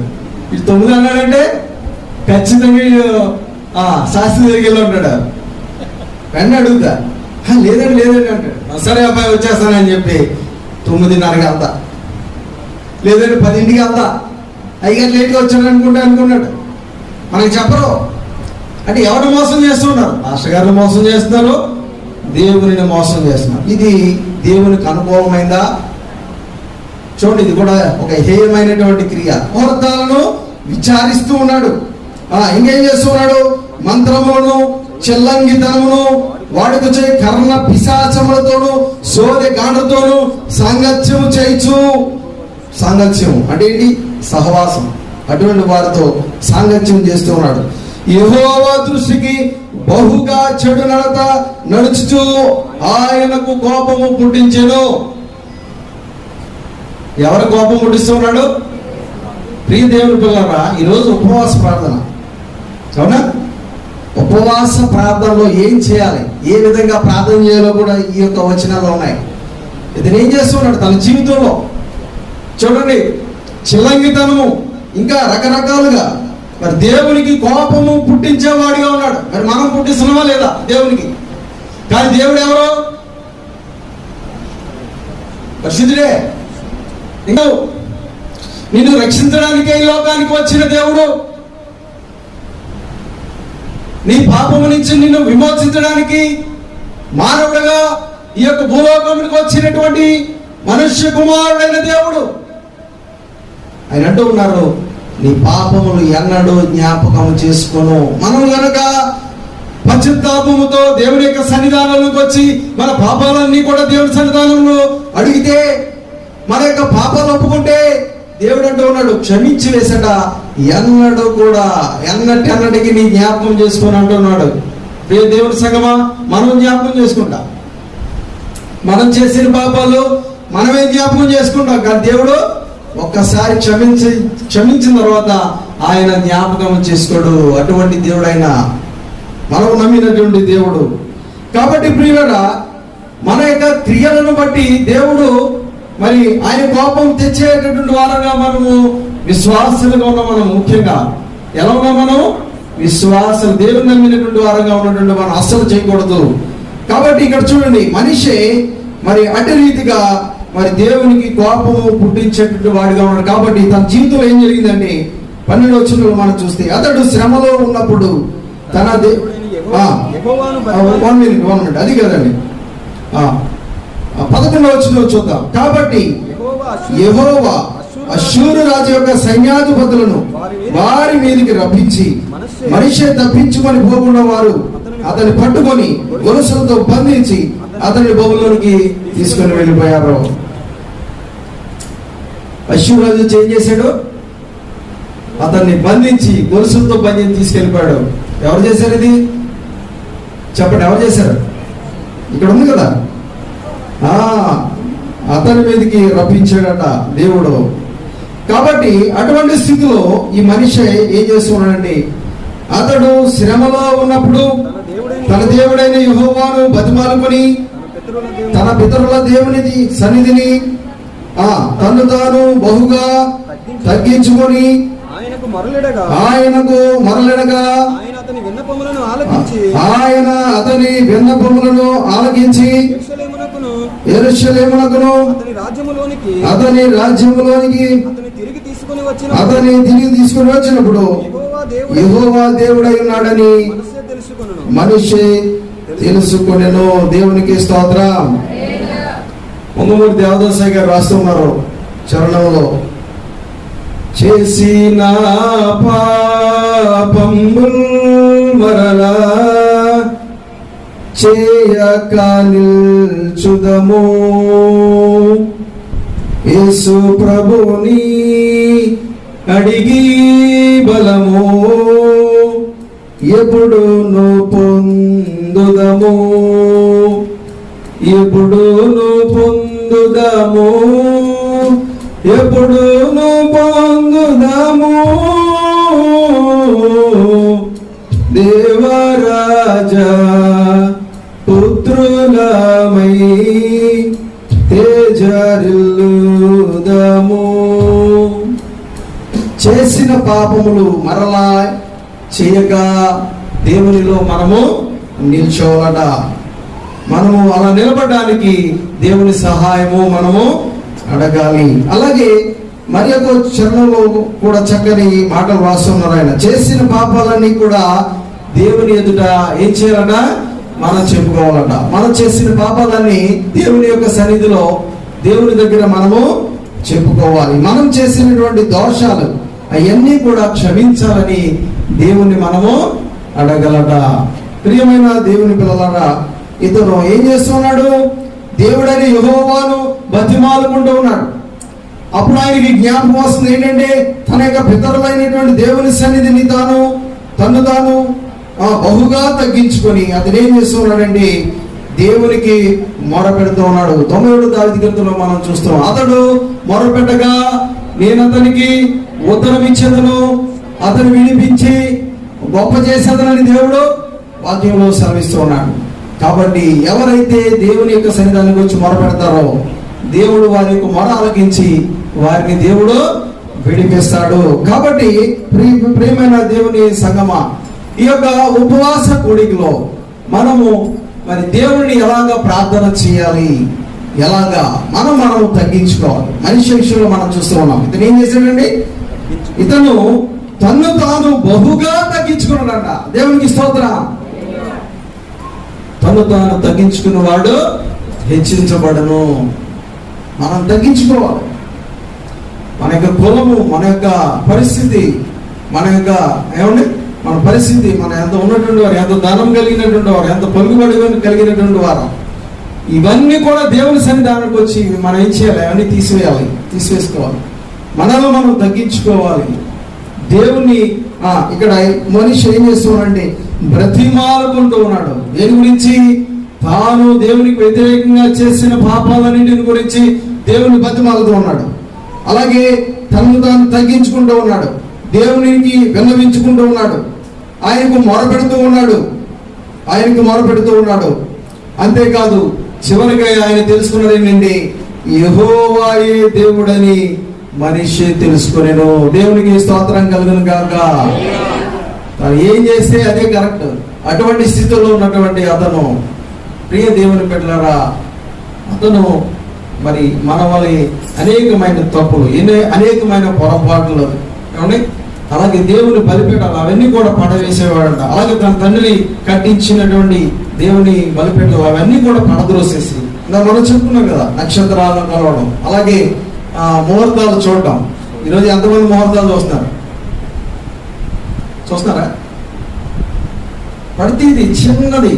ఇది 9 అన్నాడంటే ఖచ్చితంగా శాస్త్రి దగ్గరికి వెళ్ళి ఉంటాడు. వెంట అడుగుతా, లేదండి అంటాడు. సరే అబ్బాయి వచ్చేస్తానని చెప్పి 9:30కి వెళ్తా, లేదంటే 10ంటికి వెళ్తా. అయ్యారు లేట్గా వచ్చాడు అనుకున్నాడు. మనకి చెప్పరు. అంటే ఎవరు మోసం చేస్తున్నారు? మాస్టర్ గారిని మోసం చేస్తున్నారు, దేవునిని మోసం చేస్తున్నారు. ఇది దేవునికి అనుకూలమైందా? చూడండి, ఇది కూడా ఒక హేయమైనటువంటి క్రియ. ముహూర్తాలను విచారిస్తూ ఉన్నాడు. ఇంకేం చేస్తూ ఉన్నాడు? మంత్రములను, చెల్లంగితనమును, వాడికి చే కర్ణ పిశాచములతోను, సోదె గాండ్రతోను సాంగత్యము చేయించు. సాంగత్యం అంటే ఏంటి? సహవాసం. అటువంటి వారితో సాంగత్యం చేస్తూ ఉన్నాడు. యెహోవా దృష్టికి బహుగా చెడు నడత నడుచుచు ఆయనకు కోపము పుట్టించెను. ఎవరు కోపం పుట్టిస్తున్నాడు? ప్రియ దేవుని పిల్లరా, ఈరోజు ఉపవాస ప్రార్థన. అవునా? ఉపవాస ప్రార్థనలో ఏం చేయాలి, ఏ విధంగా ప్రార్థన చేయాలో కూడా ఈ యొక్క వచనాలు ఉన్నాయి. ఇతను ఏం చేస్తున్నాడు తన జీవితంలో? చూడండి, చిల్లంగితనము, ఇంకా రకరకాలుగా మరి దేవునికి కోపము పుట్టించేవాడిగా ఉన్నాడు. మరి మనం పుట్టిస్తున్నామా లేదా దేవునికి? కానీ దేవుడు ఎవరు? పరిశుద్ధుడే. నిన్ను రక్షించడానికి ఈ లోకానికి వచ్చిన దేవుడు, నీ పాపము నుంచి నిన్ను విమోచించడానికి మానవుడుగా ఈ యొక్క భూలోకానికి వచ్చినటువంటి మనుష్య కుమారుడైన దేవుడు. ఆయన అంటూ ఉన్నారు, నీ పాపములు ఎన్నడూ జ్ఞాపకం చేసుకోను. మనం గనక పశ్చాత్తాపముతో దేవుని యొక్క సన్నిధానంలోకి వచ్చి మన పాపాలన్నీ కూడా దేవుని సన్నిధానంలో అడిగితే, మన యొక్క పాపాలు ఒప్పుకుంటే దేవుడు అంటూ ఉన్నాడు, క్షమించి వేసట ఎన్నడూ కూడా ఎన్నటికి నీ జ్ఞాపకం చేసుకొని అంటున్నాడు. ప్రియ దేవుని సంగమా, మనం జ్ఞాపకం చేసుకుంటాం. మనం చేసిన పాపాలు మనమే జ్ఞాపకం చేసుకుంటాం. కానీ దేవుడు ఒక్కసారి క్షమించిన తర్వాత ఆయన జ్ఞాపకం చేసుకోడు. అటువంటి దేవుడు ఆయన, మనం నమ్మినటువంటి దేవుడు. కాబట్టి ప్రియులారా, మన యొక్క క్రియలను బట్టి దేవుడు మరి ఆయన కోపం తెచ్చేటటువంటి వారంగా మనము విశ్వాసులుగా ఉన్నాం. మనం ముఖ్యంగా ఎలా ఉన్నాం? మనం విశ్వాసులు, దేవుని నమ్మినటువంటి వారంగా ఉన్నటువంటి మనం అస్సలు చేయకూడదు. కాబట్టి ఇక్కడ చూడండి, మనిషి మరి అటు రీతిగా మరి దేవునికి కోపము పుట్టించేటువంటి వాడిగా ఉన్నాడు. కాబట్టి తన జీవితంలో ఏం జరిగిందంటే 12వ వచనంలో మనం చూస్తే, అతడు శ్రమలో ఉన్నప్పుడు తన 1 మినిట్ అది కదండి, 11వ వచనంలో చూద్దాం. కాబట్టి యెహోవా అష్షూరు రాజు యొక్క సైన్యాధిపతులను వారి మీదకి రప్పించి మనిషి తప్పించుకొని పోకుండా వారు అతన్ని పట్టుకొని గొలుసులతో బంధించి అతని బొమ్మలోనికి తీసుకొని వెళ్ళిపోయారు. అష్షూరు రాజు ఏం చేశాడు? అతన్ని బంధించి గొలుసులతో బంధించి తీసుకెళ్ళిపోయాడు. ఎవరు చేశారు ఇది? చెప్పండి, ఎవరు చేశారు? ఇక్కడ ఉంది కదా, అతని మీదకి రప్పించాడట దేవుడు. కాబట్టి అటువంటి స్థితిలో ఈ మనిషి ఏం చేస్తున్నాడంటే, అతడు శ్రమలో ఉన్నప్పుడు తన దేవుడైన యెహోవాను బతిమాలుకొని తన పితరుల దేవుని సన్నిధిని తను తాను బహుగా తగ్గించుకొని ఆయనకు మరలెడగా ఆయన అతని విన్నపములను ఆలకించి యెరూషలేమునకును అతని రాజ్యములోనికి అతని తిరిగి తీసుకుని వచ్చినప్పుడు యెహోవా దేవుడై ఉన్నాడని మనిషి తెలుసుకొనెను. దేవునికి స్తోత్రం. పొంగమూరి దేవదాసయ్య గారు రాస్తున్నారు చరణంలో, చేసిన పాపముల్ మరలా చేయక నిల్చుదము, యేసు ప్రభుని అడిగి బలము ఎప్పుడును పొందుదము, ఎప్పుడును పొందుదము, ఎప్పుడును పొందుదము దేవరాజా పుత్రులమై తేజరిల్లుదము. చేసిన పాపములు మరలా చేయక దేవునిలో మనము నిల్చోవాలట. మనము అలా నిలబడడానికి దేవుని సహాయము మనము అడగాలి. అలాగే మరి ఒక చరణంలో కూడా చక్కని మాటలు రాస్తున్నారు ఆయన. చేసిన పాపాలన్నీ కూడా దేవుని ఎదుట ఏం చేయాలట? మనం చెప్పుకోవాలట. మనం చేసిన పాపాలన్నీ దేవుని యొక్క సన్నిధిలో, దేవుని దగ్గర మనము చెప్పుకోవాలి. మనం చేసినటువంటి దోషాలు అవన్నీ కూడా క్షమించాలని దేవుణ్ణి మనము అడగలట. ప్రియమైన దేవుని పిల్లలారా, ఇతను ఏం చేస్తున్నాడు? దేవుడైన యెహోవాను బతిమాలుకుంటూ ఉన్నాడు. అప్పుడు ఆయనకి జ్ఞాపకం వస్తుంది ఏంటంటే, తన యొక్క పితరులైనటువంటి దేవుని సన్నిధిని తను బహుగా తగ్గించుకొని అతను ఏం చేస్తున్నాడండి? దేవునికి మొరపెడుతూ ఉన్నాడు. 97 దావీదు కీర్తనలో మనం చూస్తాం. అతడు మొరపెట్టగా నేను అతనికి ఉత్తరం ఇచ్చేదను, అతను వినిపించి గొప్ప చేసేదనని దేవుడు వాక్యంలో సెలవిస్తూ ఉన్నాడు. కాబట్టి ఎవరైతే దేవుని యొక్క సన్నిధానికి వచ్చి మొరపెడతారో దేవుడు వారి యొక్క మొర ఆలకించి వారిని దేవుడు విడిపిస్తాడు. కాబట్టి ప్రియమైన దేవుని సంగమా, ఈ యొక్క ఉపవాస కూడికలో మనము మరి దేవుని ఎలాగా ప్రార్థన చేయాలి, ఎలాగా మనము తగ్గించుకోవాలి. మనిషి విషయంలో మనం చూస్తూ ఉన్నాం. ఇతను ఏం చేశాడండి? ఇతను తన్ను తాను బహుగా తగ్గించుకున్నాడంట. దేవునికి స్తోత్రం. తను తాను తగ్గించుకున్నవాడు హెచ్చించబడను. మనం తగ్గించుకోవాలి. మన యొక్క కులము, మన యొక్క పరిస్థితి, మన యొక్క మన పరిస్థితి, మన ఎంత ఉన్నటువంటి వారు, ఎంత ధనం కలిగినటువంటి వారు, ఎంత పలుకుబడి కలిగినటువంటి వారు, ఇవన్నీ కూడా దేవుని సన్నిధానానికి వచ్చి మనం ఏం చేయాలి? అవన్నీ తీసివేసుకోవాలి. మనలో మనం తగ్గించుకోవాలి. దేవుని ఇక్కడ మనిషి ఏం చేస్తున్నాడంటే బ్రతిమాలుకుంటూ ఉన్నాడు. దేని గురించి? తాను దేవునికి వ్యతిరేకంగా చేసిన పాపాలన్నింటిని గురించి దేవుని బ్రతిమాలుతూ ఉన్నాడు. అలాగే తనను తాను తగ్గించుకుంటూ ఉన్నాడు. దేవునికి విన్నవించుకుంటూ ఉన్నాడు. ఆయనకు మొరపెడుతూ ఉన్నాడు. అంతేకాదు చివరిగా ఆయన తెలుసుకున్నది ఏంటండి? యెహోవాయే దేవుడని మనిషి తెలుసుకునేను. దేవునికి స్తోత్రం కలుగును గాక. తను ఏం చేస్తే అదే కరెక్ట్. అటువంటి స్థితిలో ఉన్నటువంటి అతను, ప్రియ దేవుని బిడ్డలారా, అతను మరి మన వల్ల అనేకమైన తప్పులు, అనేకమైన పొరపాట్లు, ఏమండి, అలాగే దేవుని బలిపీఠాలు అవన్నీ కూడా పడవేసేవాడంట. అలాగే తన తండ్రిని కట్టించినటువంటి దేవుని బలిపీఠాలు అవన్నీ కూడా పడద్రోసేసి, మనం చెప్పుకున్నాం కదా, నక్షత్రాలను కలవడం, అలాగే ముహూర్తాలు చూడటం. ఈరోజు ఎంతమంది ముహూర్తాలు చూస్తున్నారా? పడితే ఇది చిన్నది,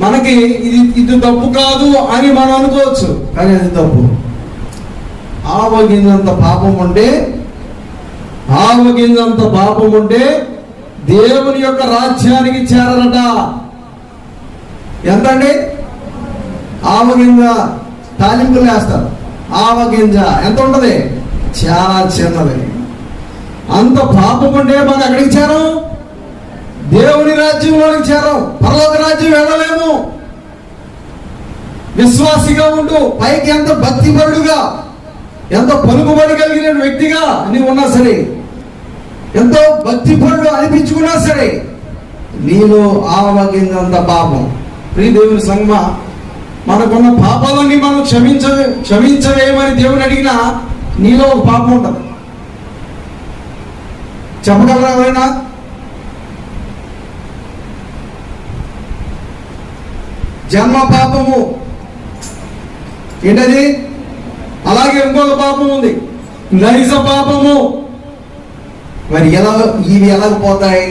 మనకి ఇది తప్పు కాదు అని మనం అనుకోవచ్చు, కానీ అది తప్పు. ఆవగింజంత పాపం ఉంటే దేవుని యొక్క రాజ్యానికి చేరరట. ఎంతండి? ఆవగింజ తాలింపులు వేస్తారు. ఆవగింజ ఎంత ఉంటది? చాలా చిన్నది. అంత పాపం ఉంటే మనం ఎక్కడికి చేరం? దేవుని రాజ్యంలోనికి చేరం. పరలోక రాజ్యం వెళ్ళలేము. విశ్వాసిగా ఉంటూ పైకి ఎంత భక్తిపరుడుగా, ఎంత పలుకుబడి కలిగిన వ్యక్తిగా నీవు ఉన్నా సరే, ఎంతో భక్తిపరుడు అనిపించుకున్నా సరే, నీలో ఆవగింజంత పాపం. ప్రియ దేవుని సంగమా, మనకున్న పాపాలన్నీ మనం క్షమించవేమని దేవుని అడిగినా నీలో ఒక పాపం ఉంటుంది. చెప్పగలరా ఎవరైనా? జన్మ పాపము ఏంటది? అలాగే ఇంకొక పాపం ఉంది, నైజ పాపము. మరి ఇవి ఎలాగపోతాయి?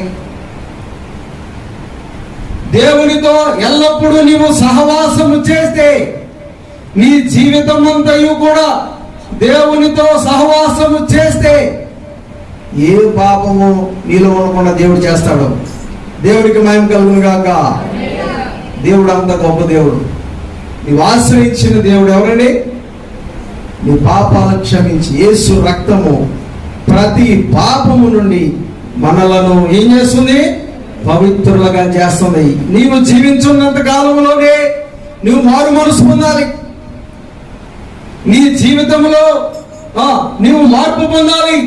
దేవునితో ఎల్లప్పుడూ నీవు సహవాసము చేస్తే, నీ జీవితం అంతయు కూడా దేవునితో సహవాసము చేస్తే ఏ పాపము నీలో ఉండకుండా దేవుడు చేస్తాడు. దేవుడికి మహిమ కలుగును గాక. దేవుడు అంత గొప్ప దేవుడు. నీవు ఆశ్రయించిన దేవుడు ఎవరండి? నీ పాపాలు క్షమించి యేసు రక్తము ప్రతి పాపము నుండి మనలను ఏం చేస్తుంది? పవిత్రులుగా చేస్తుంది. నీవు జీవించున్నంత కాలంలోనే నువ్వు మారు మనసు పొందాలి. నీ జీవితంలో నీవు మార్పు పొందాలి.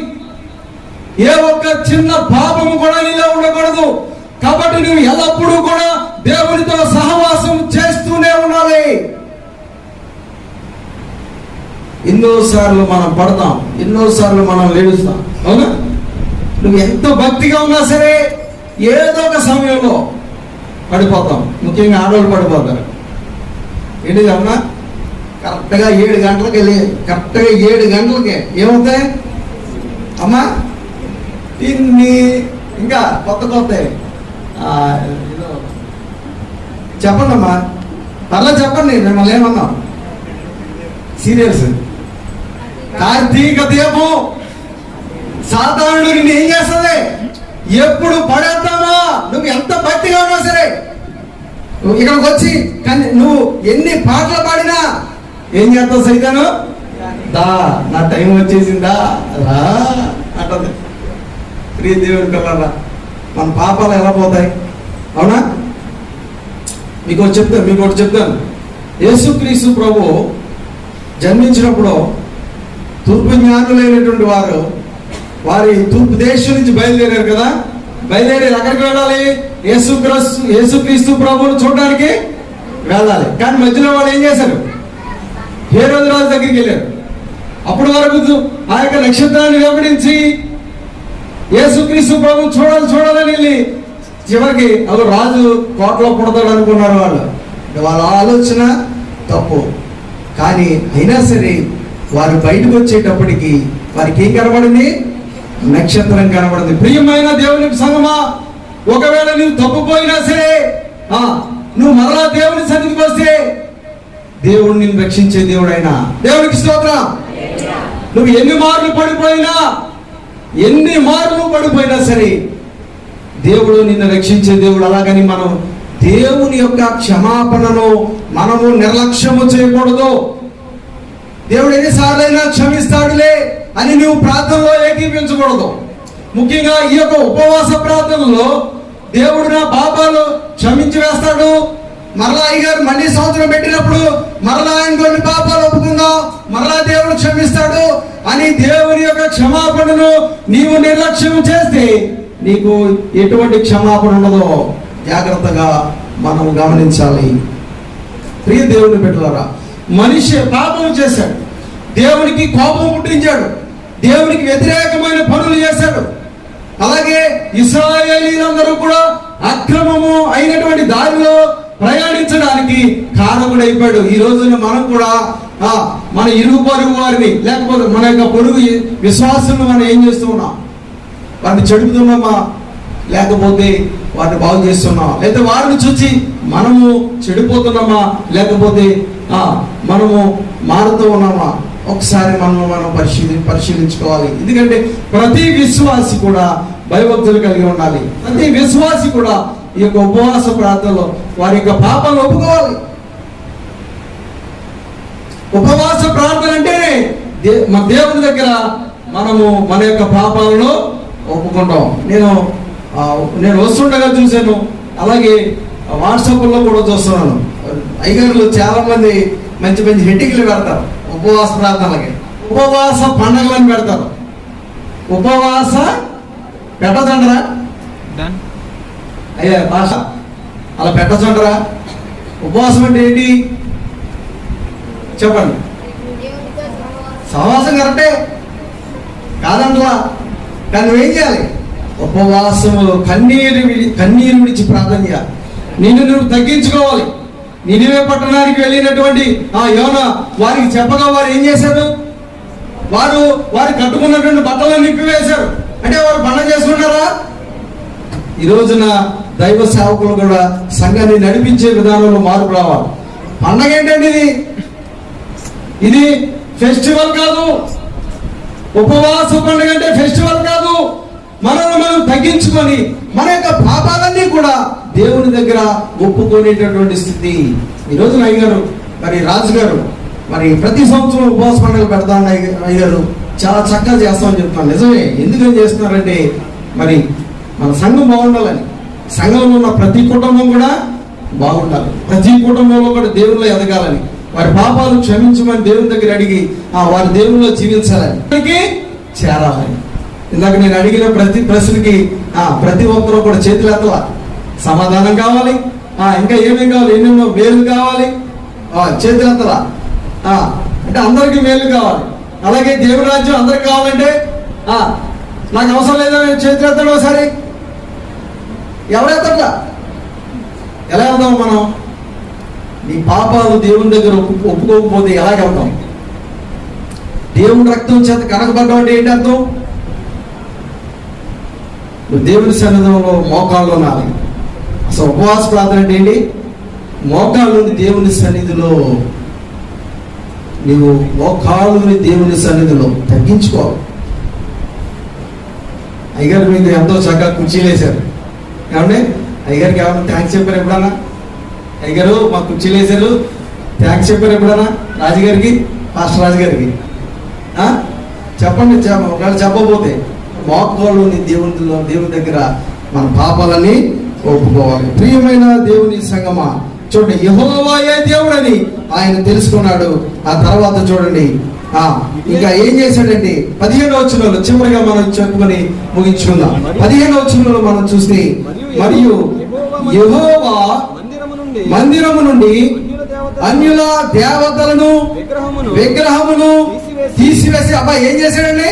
ఏ ఒక్క చిన్న పాపము కూడా నీలో ఉండకూడదు. కాబట్టి నువ్వు ఎల్లప్పుడూ కూడా దేవునితో సహవాసం చేస్తూనే ఉండాలి. ఎన్నోసార్లు మనం పడతాం, ఎన్నోసార్లు మనం లేడుస్తాం, అవునా? నువ్వు ఎంత భక్తిగా ఉన్నా సరే, ఏదో ఒక సమయంలో పడిపోతాం. ముఖ్యంగా ఆడవాళ్ళు పడిపోతారు. ఏంటిది అమ్మా? కరెక్ట్గా 7 గంటలకి వెళ్ళి కరెక్ట్గా 7 గంటలకి ఏమవుతాయి అమ్మా? ఇన్ని ఇంకా కొత్త చెప్పండి అమ్మా, పర్లా చెప్పండి, మిమ్మల్ని ఏమన్నాం? సీరియల్స్, కార్తీక దీపం. సాధారణుడు నిన్ను ఏం చేస్తుంది? ఎప్పుడు పడేద్దామా, నువ్వు ఎంత భక్తిగా ఉన్నా సరే, నువ్వు ఇక్కడికి వచ్చి కానీ నువ్వు ఎన్ని పాటలు పాడినా ఏం చేస్తావు? సైతాను దా, నా టైం వచ్చేసిందా రా అంటుంది. ప్రియ దేవుని పిల్లరా, మన పాపాలు ఎలా పోతాయి? అవునా? మీకు ఒకటి చెప్తాను. యేసుక్రీస్తు ప్రభు జన్మించినప్పుడు తూర్పు జ్ఞానులైనటువంటి వారి తూర్పు దేశం నుంచి బయలుదేరారు కదా. బయలుదేరి ఎక్కడికి వెళ్ళాలి? యేసుక్రీస్తు ప్రభువును చూడడానికి వెళ్ళాలి. కానీ మధ్యలో వాళ్ళు ఏం చేశారు? హేరోదు రాజు దగ్గరికి వెళ్ళారు. అప్పటి వరకు ఆ యొక్క నక్షత్రాన్ని వెంబడించి యేసుక్రీస్తు ప్రభువు చూడాలని వెళ్ళి చివరికి అలా రాజు కోటలో పుడతాడు అనుకున్నారు. వాళ్ళ ఆలోచన తప్పు. కానీ అయినా సరే వారు బయటకు వచ్చేటప్పటికి వారికి ఏం కనబడింది? నక్షత్రం కనబడింది. ప్రియమైన దేవునికి సంగమా, ఒకవేళ నువ్వు తప్పుపోయినా సరే నువ్వు మరలా దేవుని సన్నిధికి వస్తే దేవుడు నిన్ను రక్షించే దేవుడైనా. దేవునికి స్తోత్రం. నువ్వు ఎన్ని మార్లు పడిపోయినా సరే దేవుడు నిన్ను రక్షించే దేవుడు. అలాగని మనం దేవుని యొక్క క్షమాపణను మనము నిర్లక్ష్యము చేయకూడదు. దేవుడు ఎన్నిసార్లైనా క్షమిస్తాడులే అని నువ్వు ప్రార్థనలో ఏకీపించకూడదు. ముఖ్యంగా ఈ యొక్క ఉపవాస ప్రార్థనలో దేవుడు నా పాపాలు క్షమించి వేస్తాడు. మరలా అయ్యగారు మళ్ళీ సంవత్సరం పెట్టినప్పుడు మరలా ఆయన కొన్ని పాపాలు ఒప్పుకుందాం, మరలా దేవుడు క్షమిస్తాడు అని దేవుని యొక్క క్షమాపణను నీవు నిర్లక్ష్యం చేస్తే నీకు ఎటువంటి క్షమాపణ ఉండదో జాగ్రత్తగా మనం గమనించాలి. ప్రియ దేవుని బిడ్డలారా, మనిషి పాపం చేశాడు, దేవునికి కోపం పుట్టించాడు, దేవునికి వ్యతిరేకమైన పనులు చేశాడు. అలాగే ఇశ్రాయేలీలందరూ కూడా అక్రమము అయినటువంటి దారిలో ప్రయాణించడానికి కారకుడైపోయాడు. ఈ రోజున మనం కూడా మన ఇరుగు పొరుగు వారిని, లేకపోతే మన యొక్క పొరుగు విశ్వాసులను మనం ఏం చేస్తూ ఉన్నాం? వారిని చెడుపుతున్నామా, లేకపోతే వారిని బాగు చేస్తున్నామా, లేదా వారిని చూసి మనము చెడిపోతున్నామా, లేకపోతే మనము మారుతూ ఉన్నామా? ఒకసారి మనం పరిశీలించుకోవాలి. ఎందుకంటే ప్రతి విశ్వాసి కూడా భయభక్తులు కలిగి ఉండాలి. ప్రతి విశ్వాసి కూడా ఈ యొక్క ఉపవాస ప్రార్థనలో వారి యొక్క పాపాలను ఒప్పుకోవాలి. ఉపవాస ప్రార్థన అంటేనే మన దేవుని దగ్గర మనము మన యొక్క పాపాలను ఒప్పుకుంటాం. నేను వస్తుండగా చూశాను, అలాగే వాట్సాప్లో కూడా చూస్తున్నాను. అయ్యగారులు చాలా మంది మంచి మంచి హెడ్డింగ్లు పెడతారు ఉపవాస ప్రార్థనలకి. ఉపవాస పండగలను పెడతారు. ఉపవాస పెట్టదండరా అయ్యా భాష అలా పెట్టచండరా? ఉపవాసం అంటే ఏంటి చెప్పండి? సహవాసం కరెక్టే కాదంటలా, కానీ నువ్వేం చేయాలి? ఉపవాసములో కన్నీరు విడిచి ప్రార్థన చేయాలి. నువ్వు తగ్గించుకోవాలి. నినివే పట్టణానికి వెళ్ళినటువంటి యోనా వారికి చెప్పగా వారు ఏం చేశారు? వారు కట్టుకున్నటువంటి బట్టలను నిప్పివేశారు. అంటే వారు పండగ చేసుకున్నారా? ఈ రోజున దైవ సేవకులు కూడా సంఘాన్ని నడిపించే విధానంలో మార్పు రావాలి. పండగ ఏంటండి ఇది ఫెస్టివల్ కాదు. ఉపవాస పండుగ అంటే ఫెస్టివల్ కాదు. మనం తగ్గించుకొని మన యొక్క పాపాలన్నీ కూడా దేవుని దగ్గర ఒప్పుకునేటటువంటి స్థితి. ఈ రోజున అయ్యగారు మరి రాజుగారు మరి ప్రతి సంవత్సరం ఉపవాస పండుగలు పెడతాను అయ్యగారు, చాలా చక్కగా చేస్తామని చెప్తున్నాను. నిజమే. ఎందుకని చేస్తున్నారంటే మరి మన సంఘం బాగుండాలని, సంఘంలో ఉన్న ప్రతి కుటుంబం కూడా బాగుండాలి, ప్రతి కుటుంబంలో కూడా దేవుల్లో ఎదగాలని, వారి పాపాలు క్షమించమని దేవుని దగ్గర అడిగి వారి దేవుల్లో జీవించాలని, చేరాలని. ఇందాక నేను అడిగిన ప్రతి ప్రశ్నకి ప్రతి ఒక్కరూ కూడా చేతులు ఎత్తలా. సమాధానం కావాలి, ఇంకా ఏమేం కావాలి, ఎన్నెన్నో మేలు కావాలి, చేతులు ఎత్తలా. అంటే అందరికీ మేలు కావాలి. అలాగే దేవుని రాజ్యం అందరికి కావాలంటే నాకు అవసరం లేదా చేతులు ఎత్తాడు ఒకసారి. ఎవరెత్తట్లా. ఎలా వెళ్దాం మనం? నీ పాపాలు దేవుని దగ్గర ఒప్పుకోకపోతే ఎలాగెళ్తాం? దేవుని రక్తం చేత కడగబడ్డం అంటే ఏంటి అర్థం? నువ్వు దేవుని సన్నిధిలో మోకాల్లో నాలి. అసలు ఉపవాస ప్రార్థన అంటే ఏంటి? మోకాళ్ళుని దేవుని సన్నిధిలో, నువ్వు మోకాళ్ళుని దేవుని సన్నిధిలో తగ్గించుకోవాలి. అయ్యగారు మీకు ఎంతో చక్కగా కుర్చీలు వేశారు. ఏమంటే అయ్యగారికి ఏమన్నా థ్యాంక్స్ చెప్పారు ఎప్పుడన్నా? అయ్యగారు మా కుర్చీలు వేశారు, థ్యాంక్స్ చెప్పారు ఎప్పుడన్నా రాజుగారికి, మాస్టర్ రాజుగారికి? చెప్పండి. ఒకవేళ చెప్పబోతే మోకాళ్ళుని దేవుని దగ్గర మన పాపాలని ఒప్పుకోవాలి. ప్రియమైన దేవుని సంగమా, చూడండి, యెహోవాయే దేవుడని ఆయన తెలుసుకున్నాడు. ఆ తర్వాత చూడండి ఇంకా ఏం చేశాడండి? 15వ వచనంలో చివరిగా మనం చెప్పుకొని ముగించుకుందాం. 15వ వచనంలో మనం చూస్తే, మరియు యెహోవా మందిరము నుండి అన్యుల దేవతలను విగ్రహమును తీసివేసి, అబ్బా ఏం చేశాడండి?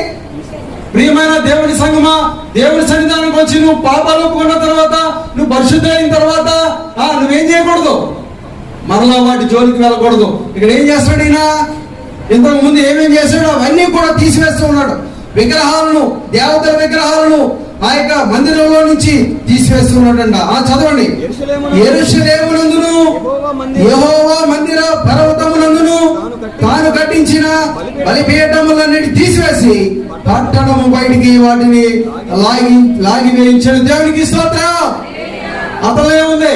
ప్రియమైన దేవుని సంగమా, దేవుని సన్నిధానానికి వచ్చి నువ్వు పాపాలు ఒప్పుకున్న తర్వాత, నువ్వు పరిశుద్ధ అయిన తర్వాత నువ్వేం చేయకూడదు? మరలా వాటి జోలికి వెళ్ళకూడదు. ఇక్కడ ఏం చేస్తాడు ఈయన? ఇంతకు ముందు ఏమేం చేశాడు అవన్నీ కూడా తీసివేస్తూ ఉన్నాడు. విగ్రహాలను, దేవతల విగ్రహాలను ఆ యొక్క మందిరంలో నుంచి తీసివేస్తున్నాడంట. చదవండి. యెరూషలేమునందును యెహోవా మందిర పర్వతమునందును తాను కట్టించిన బలిపీఠములన్నిటి తీసివేసి పట్టణము బయటికి వాటిని లాగి వేయించిన దేవునికి స్తోత్రం. అతను ఏముంది?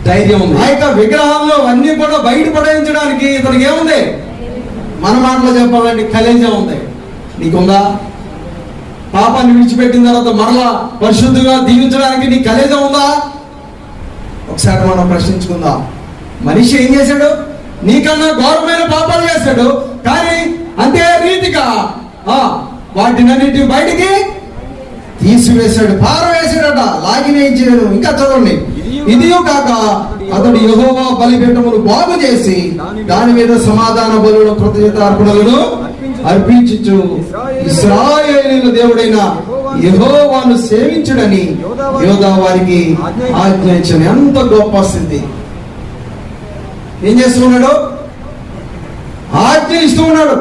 ధైర్యం ఉంది. ఆ యొక్క విగ్రహాల్లో అన్ని కూడా బయట పడేయించడానికి ఇతనికి ఏముంది? మన మాటలో చెప్పాలంటే కలేజా ఉంది. నీకుందా? పాపాన్ని విడిచిపెట్టిన తర్వాత మరలా పరిశుద్ధిగా దీవించడానికి నీ కలేజా ఉందా? ఒకసారి మనం ప్రశ్నించుకుందాం. మనిషి ఏం చేశాడు? నీకన్నా ఘోరమైన పాపాలు చేశాడు, కానీ అంతే రీతిగా వాటినన్నింటిని బయటికి తీసివేశాడు, పారవేశాడట, లాగి వేయించాడు. ఇంకా చదవండి. ఇదియో కాక అతడు యెహోవా బలిపీఠమును బాగు చేసి దాని మీద సమాధాన బలులను కృతజ్ఞతార్పణలను అర్పించుచు ఇశ్రాయేలీయుల దేవుడైన యెహోవాను సేవించుడని యోధా వారికి ఆజ్ఞాయించని. ఎంత గొప్ప స్థితి! ఏం చేస్తున్నాడు? ఆజ్ఞ ఇస్తూ ఉన్నాడు.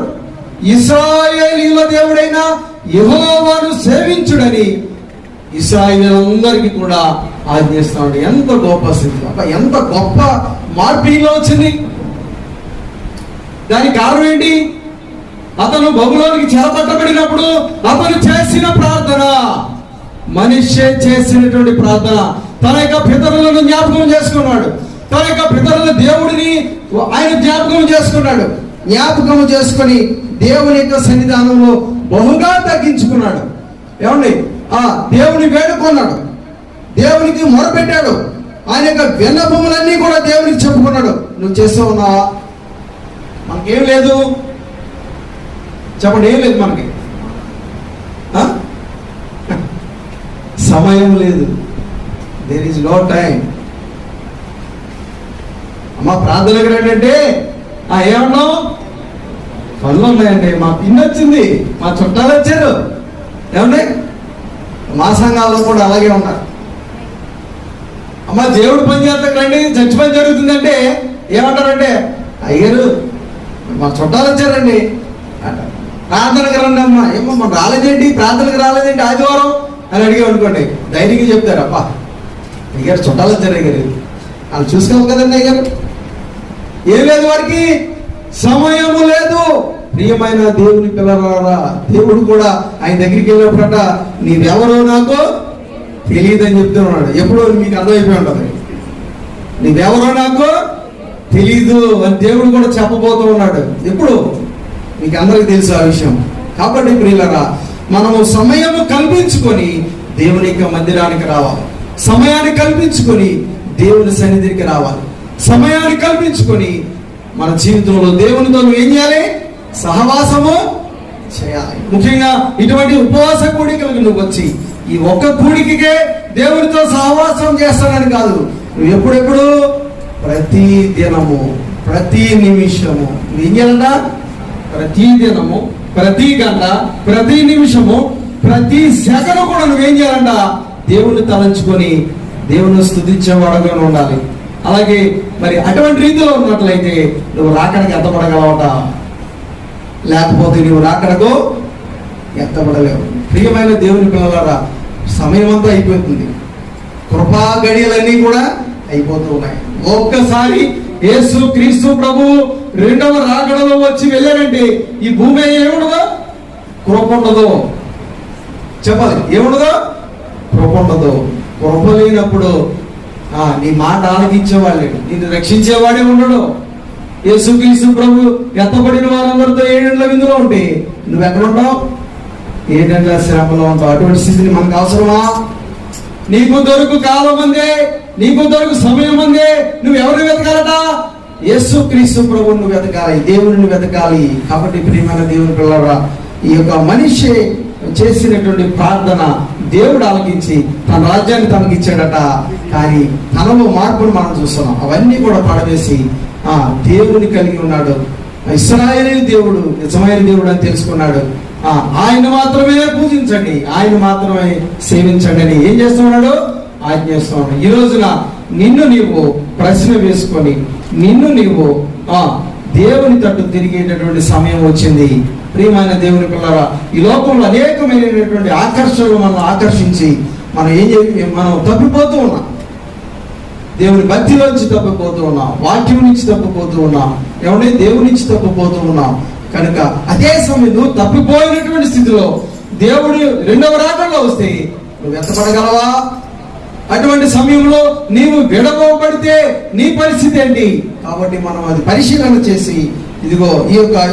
ఇశ్రాయేలీయుల దేవుడైన యెహోవాను సేవించుడని ఇశ్రాయేలీయులందరికీ కూడా ఆజ్ఞిస్తున్నాడు. ఎంత గొప్ప స్థితి! ఎంత గొప్ప మార్పిడిలో వచ్చింది. దానికి కారణం ఏంటి? అతను బబులోనికి చెరపట్టబడినప్పుడు అతను చేసిన ప్రార్థన, మనిషి చేసినటువంటి ప్రార్థన. తన యొక్క పితరులను జ్ఞాపకం చేసుకున్నాడు. తన యొక్క పితరుల దేవుడిని ఆయన జ్ఞాపకం చేసుకున్నాడు. జ్ఞాపకం చేసుకొని దేవుని యొక్క సన్నిధానంలో బహుగా తగ్గించుకున్నాడు. ఏమండి? దేవుని వేడుకున్నాడు, దేవునికి మొరపెట్టాడు. ఆయన యొక్క విన్నపములన్నీ కూడా దేవునికి చెప్పుకున్నాడు. నువ్వు చేస్తూ ఉన్నావా? మనకేం లేదు. చెప్పండి, ఏం లేదు మనకి. సమయం లేదు. There is no time. అమ్మ ప్రార్థనకు ఏంటంటే ఏమన్నావు? పనులు ఉన్నాయండి, మా పిన్ని వచ్చింది, మా చుట్టాలు వచ్చారు. ఏమండి? మా సంఘాల్లో కూడా అలాగే ఉన్నారు. అమ్మ దేవుడు పని చేస్తాక రండి, చర్చి పని జరుగుతుందంటే ఏమంటారంటే, అయ్యారు మా చుట్టాలు వచ్చారండి, ప్రార్థనకు రండి అమ్మా. ఏమో మనం రాలేదేంటి, ప్రార్థనకు రాలేదేంటి ఆదివారం అని అడిగామనుకోండి, ధైర్యంగా చెప్తారు, అబ్బా అయ్యారు చుట్టాలు వచ్చారు, అయ్యారు వాళ్ళు చూసుకోవాలి కదండి. అయ్యారు ఏం లేదు, వారికి సమయము లేదు. ప్రియమైన దేవుని పిల్లలారా, దేవుడు కూడా ఆయన దగ్గరికి వెళ్ళినప్పుడట నీవెవరో నాకు తెలియదని చెప్తున్నాడు. ఎప్పుడో మీకు అర్థమైపోయి ఉంటుంది, నీవెవరో నాకు తెలీదు అని దేవుడు కూడా చెప్పబోతూ ఉన్నాడు. ఎప్పుడు? మీకు అందరికి తెలుసు ఆ విషయం. కాబట్టి ప్రియులారా, మనము సమయము కల్పించుకొని దేవుని యొక్క మందిరానికి రావాలి. సమయాన్ని కల్పించుకొని దేవుని సన్నిధికి రావాలి. సమయాన్ని కల్పించుకొని మన జీవితంలో దేవునితో ఏం చేయాలి? సహవాసము చేయాలి. ముఖ్యంగా ఇటువంటి ఉపవాస కూడికలకు నువ్వు వచ్చి ఈ ఒక్క కూడికే దేవునితో సహవాసం చేస్తానని కాదు, నువ్వు ఎప్పుడెప్పుడు ప్రతి దినము, ప్రతి నిమిషము ఏం చేయాలంట? ప్రతి దినము, ప్రతి గంట, ప్రతి నిమిషము ప్రతి సెకను కూడా నువ్వేం చేయాలంట? దేవుణ్ణి తలంచుకొని దేవుని స్తుతించేవాడుగా ఉండాలి. అలాగే మరి అటువంటి రీతిలో ఉన్నట్లయితే నువ్వు రాకడకు ఎత్తపడగలవట, లేకపోతే నువ్వు రాకడకు ఎత్తపడలేవు. ప్రియమైన దేవుని పిల్లలారా, సమయం అంతా అయిపోతుంది. కృపా గడియలన్నీ కూడా అయిపోతూ ఉన్నాయి. ఒక్కసారి యేసు క్రీస్తు ప్రభు రెండవ రాకడలో వచ్చి వెళ్ళాడంటే ఈ భూమి ఏముండదో? కృప ఉండదు. చెప్పాలి, ఏముండదో? కృప ఉండదు. కృప లేనప్పుడు నీ మాట ఆలకించేవాళ్ళు, నిన్ను రక్షించేవాడే ఉండడు. యేసు క్రీస్తు ప్రభు ఎత్తబడిన వారందరితో 7 విందులో ఉంటే నువ్వు ఎక్కడుంటావు? 7 శ్రమలో ఉంటావు. అటువంటి స్థితిని మనకు అవసరమా? నీకు దొరుకు కాలం అందే, నీకు దొరుకు సమయం అందే. నువ్వు ఎవరిని వెతకాలట? యేసు క్రీస్తు ప్రభువును వెతకాలి, దేవుని వెతకాలి. కాబట్టి ప్రియమైన దేవుని పిల్లరా, ఈ యొక్క మనిషి చేసినటువంటి ప్రార్థన దేవుడు ఆలకించి తన రాజ్యాన్ని తనకి ఇచ్చాడట. కానీ తనలో మార్పును మనం చూస్తున్నాం. అవన్నీ కూడా పడవేసి దేవుని కలిగి ఉన్నాడు. ఇశ్రాయేలు దేవుడు నిజమైన దేవుడు అని తెలుసుకున్నాడు. ఆయన మాత్రమే పూజించండి, ఆయన మాత్రమే సేవించండి అని ఏం చేస్తున్నాడు? ఆజ్ఞేస్తున్నాడు. ఈ రోజున నిన్ను నీవు ప్రశ్న వేసుకొని నిన్ను నీవు దేవుని తట్టు తిరిగేటటువంటి సమయం వచ్చింది. ప్రియమైన దేవుని పిల్లరా, ఈ లోకంలో అనేకమైనటువంటి ఆకర్షణలు మనం ఆకర్షించి మనం తప్పిపోతూ ఉన్నాం. దేవుని భక్తిలోంచి తప్పిపోతూ ఉన్నాం, వాక్యం నుంచి తప్పిపోతూ ఉన్నాం, ఎవరి దేవుని నుంచి తప్పిపోతూ ఉన్నాం. కనుక అదే సమయం నువ్వు తప్పిపోయినటువంటి స్థితిలో దేవుడు రెండవ రాకడలో వస్తే నువ్వు ఎత్తపడగలవా? అటువంటి సమయంలో నీవు విడవబడితే నీ పరిస్థితి ఏంటి? కాబట్టి మనం అది పరిశీలన చేసి ఇదిగో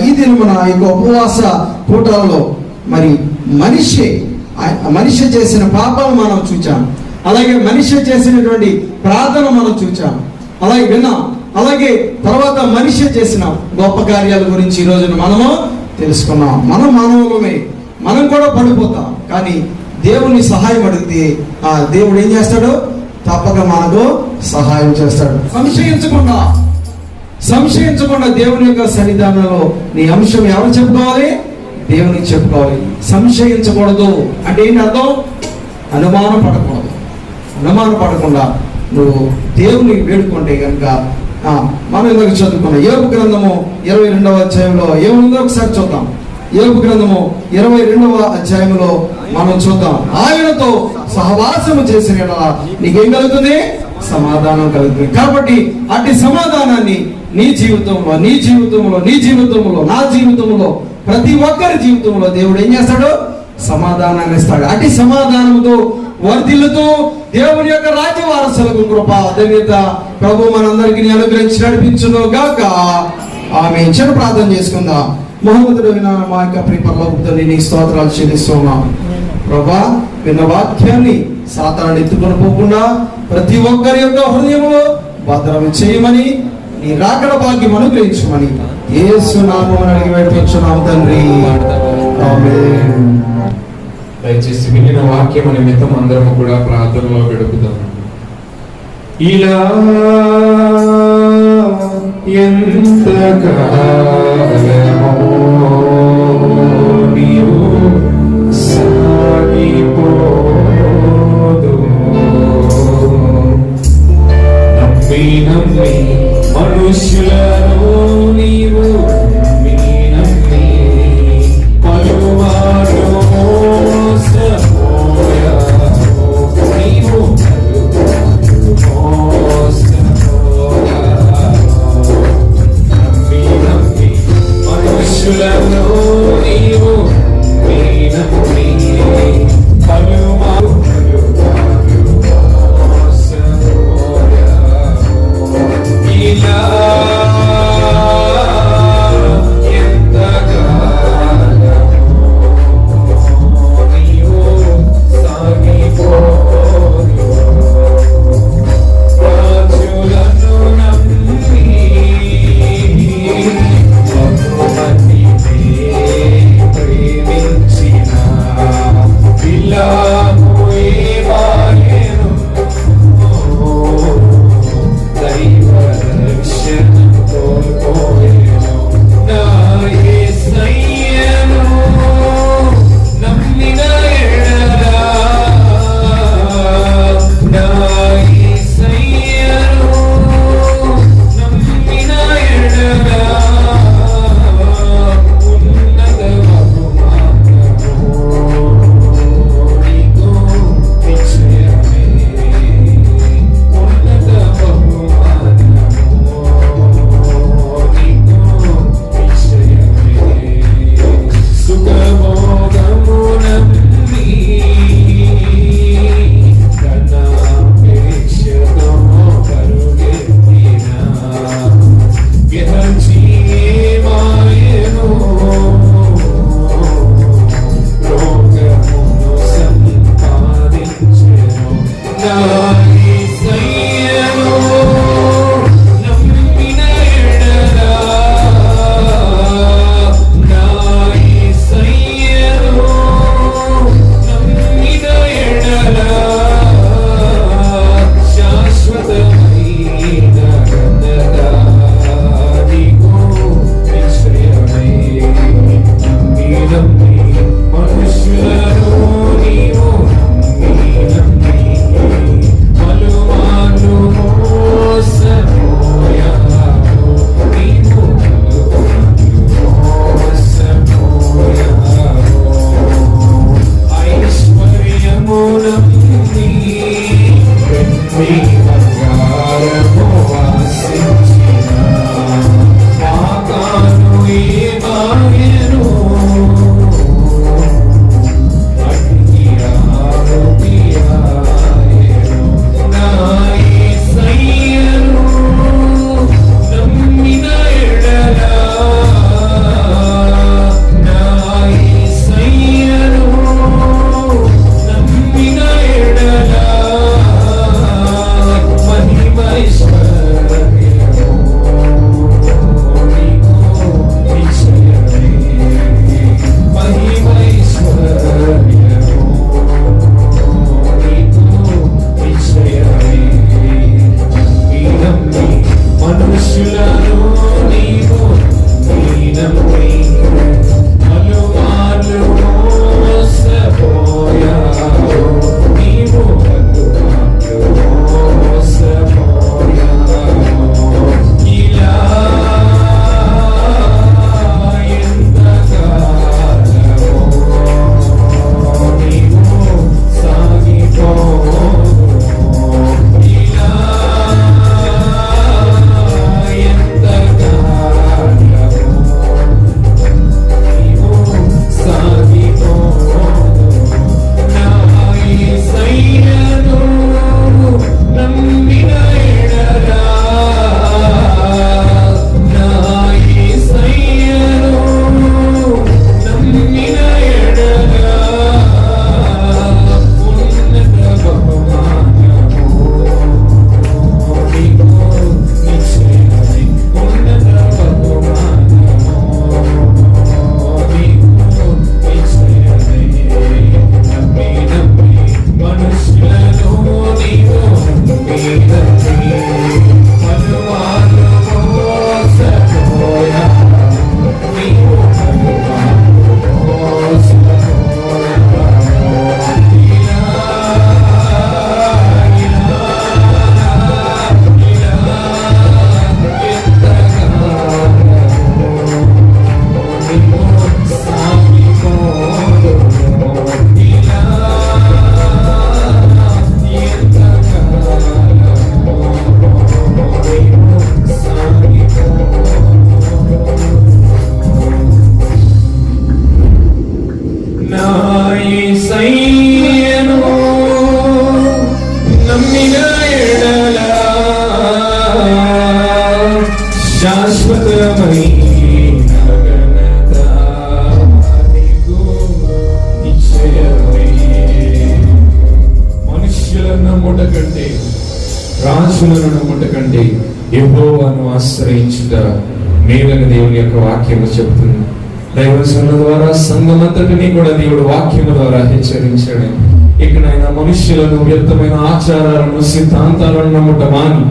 ఈ దినమున ఈ యొక్క ఉపవాస కూటాలలో మరి మనిషి చేసిన పాపాలు మనం చూచాం. అలాగే మనిషి చేసినటువంటి ప్రార్థన మనం చూచాం, అలాగే విన్నాం. అలాగే తర్వాత మనిషి చేసిన గొప్ప కార్యాల గురించి ఈ రోజున మనము తెలుసుకున్నాం. మనం మానవులమే, మనం కూడా పడిపోతాం. కానీ దేవుని సహాయం అడిగితే దేవుడు ఏం చేస్తాడు? తప్పక మనకు సహాయం చేస్తాడు. సంశయించకుండా దేవుని యొక్క సన్నిధానంలో నీ అంశం ఎవరు చెప్పుకోవాలి? దేవునికి చెప్పుకోవాలి. సంశయించకూడదు అంటే ఏంటి అర్థం? అనుమానం పడకూడదు. అనుమానం పడకుండా నువ్వు దేవుని వేడుకుంటే కనుక మనం ఇందాక చదువుకున్నాం యోబు గ్రంథము 22వ అధ్యాయంలో ఏముందో ఒకసారి చూద్దాం. యోబు గ్రంథము 22వ అధ్యాయంలో మనం చూద్దాం. ఆయనతో సహవాసము చేసిన యెడల నీకేం కలుగుతుంది? సమాధానం కలుగుతుంది. కాబట్టి అట్టి సమాధానాన్ని నీ జీవితంలో నా జీవితంలో ప్రతి ఒక్కరి జీవితంలో దేవుడు ఏం చేస్తాడు? సమాధానాన్ని ఇస్తాడు. అట్టి సమాధానంతో వర్ధిల్లుతూ దేవుని యొక్క రాజ్య వారసులకు కృప ధన్యత ప్రభు మనందరికీ అనుగ్రహించి నడిపించును గాక. ఆమేన్. చిన్న ప్రార్థన చేసుకుందాం. మహోన్నతుడైన మా యొక్క ప్రియ పరలోకపు తండ్రి, నీ స్తోత్రాలు చెల్లిస్తున్నాం ప్రభా. విన్న వాక్యాన్ని సాతాను ఎత్తుకొని పోకుండా ప్రతి ఒక్కరి యొక్క హృదయంలో భద్రం చేయమని, నీ రాకడ భాగ్యం అనుగ్రహించమని యేసు నామమున అడిగి వేడుకొంచున్నాం తండ్రి. ఆమేన్. దయచేసి వినిన వాక్యం నిమిత్తం అందరం కూడా ప్రార్థనలో గడుపుదాం. ఇలా ఎంతకాలమో నీవు సాగిపోదుము, నమ్మి మనుషులను నీవు నమ్మి పలుమారు నీ బంగారము వాసించిన మాకాను ఏమాయెను అగ్ని ఆరుతియాయెను నా యేసయ్యను నమ్మిన ఎడల నా యేసయ్యను నమ్మిన ఎడల మహిమ ఐశ్వర్యము నీకు నిశ్చయమే మహిమ ఐశ్వర్యము నీకు నిశ్చయమే నమ్మి మనుషులను నీవు నమ్మి పలుమార్లు మోసపోయావు నీవు పలుమార్లు మోసపోయావు ఇలా ఎంతకాలమో నీవు సాగిపోవు ఇలా ఎంతకాలమో నీవు సాగిపోవు నా యేసయ్యను నమ్మిన ఎడల నా యేసయ్యను నమ్మిన ఎడల ఉన్నత బహుమానము నీకు నిశ్చయమే ఉన్నత బహుమానము నీకు నిశ్చయమే నమ్మి నమ్మి మనుషులను నీవు నమ్మి పలుమార్లు మోసపోయావు నీవు పలుమార్లు మోసపోయావు ఇలా నా యేసయ్యను నమ్మిన ఎడల శాశ్వతమైన ఘనత నీకు నిశ్చయమే మనుష్యులను నమ్ముట కంటే రాజులను నమ్ముట కంటే యెహోవాను ఆశ్రయించుట మేలని దేవుని యొక్క వాక్యము చెబుతుంది. దైవజనుల ద్వారా సంఘమంతటిని కూడా దేవుడు వాక్యము ద్వారా హెచ్చరించాడు. ఇకనైనా మనుష్యులను వ్యర్థమైన ఆచారాలను సిద్ధాంతాలను నమ్ముట మాని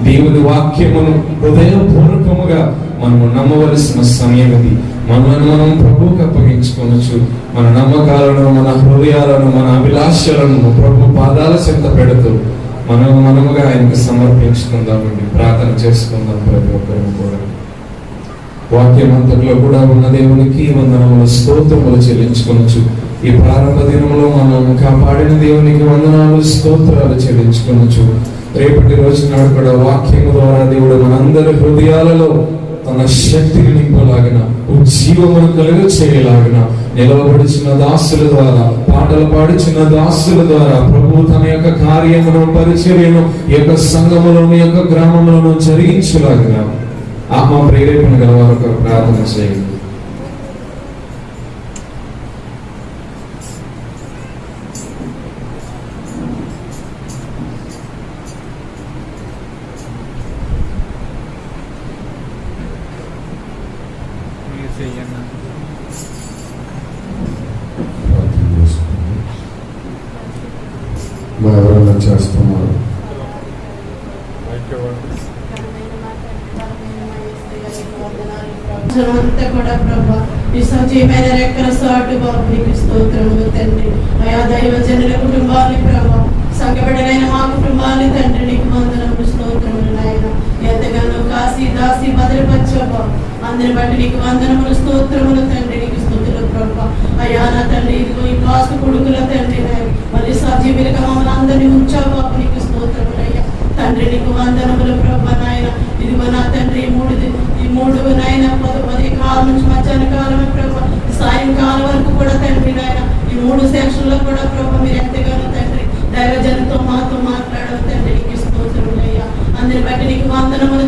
దేవుని వాక్యమును హృదయపూర్వకముగా మనము నమ్మవలసిన సమయం ఇది. మనల్ని మనం ప్రభువుకు అప్పగించుకోవచ్చు. మన నమ్మకాలను, మన హృదయాలను, మన అభిలాషలను ప్రభు పాదాల చెంత పెడుతూ మనముగా ఆయనకు సమర్పించుకుందామండి. ప్రార్థన చేసుకుందాం. ప్రతి ఒక్కరు కూడా వాక్యమంతట్లో కూడా ఉన్న దేవునికి వందనములు, స్తోత్రములు చెల్లించుకొనొచ్చు. ఈ ప్రారంభ దినంలో మనం కాపాడిన దేవునికి వందనాలు, స్తోత్రాలు చెల్లించుకొనొచ్చు. రేపటి రోజు నాడు కూడా వాక్యము ద్వారా దేవుడు మనందరి హృదయాలలో తన శక్తిని నింపలాగిన, ఉజ్జీవమును కలుగ చేయలాగిన, నిలవబడిచిన దాసుల ద్వారా, పాటలు పాడిచిన దాసుల ద్వారా ప్రభు తన యొక్క కార్యమును, పరిచర్యను ఈ యొక్క సంఘములోని యొక్క గ్రామంలోను జరిగించలాగిన ఆత్మ ప్రేరేపణ గల వారు ప్రార్థన చేయండి. ఎవరైనా చేస్తున్నారు? అంతా కూడా ప్రభా ఈ సజీవమైన రెక్కల సాటు బాబు నీకు స్తోత్రములు తండ్రి. అయా దైవజనుల కుటుంబాన్ని ప్రభా, సంఘబిడ్డలైన మా కుటుంబాన్ని తండ్రి నీకు వందనములు, స్తోత్రములు నాయన. ఎంతగానో కాశీ దాసి భద్రపరచబా, అందరి బట్టి నీకు వందనములు, స్తోత్రములు తండ్రి నీకు స్తుతులు ప్రభా. అయా నా తండ్రి ఇదిగో ఈ కాసు కొడుకుల తండ్రి మళ్ళీ సజీవులుగా మమ్మల్ని అందరినీ ఉంచావు బాబు నీకు స్తోత్రములు అయ్యా.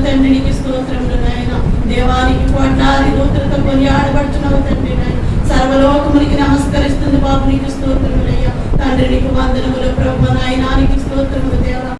తండ్రి నీకు స్తోత్రములు నాయన. దేవానికి కోట్లాది దూతలతో కొనియాడబడుచున్నావు తండ్రి నాయన. సర్వలోకమునికి నమస్కరిస్తుంది బాబు నీకు స్తోత్రములయ్యా. తండ్రి నీకు వందనములు ప్రభు నాయనానికి స్తోత్రములు దేవా.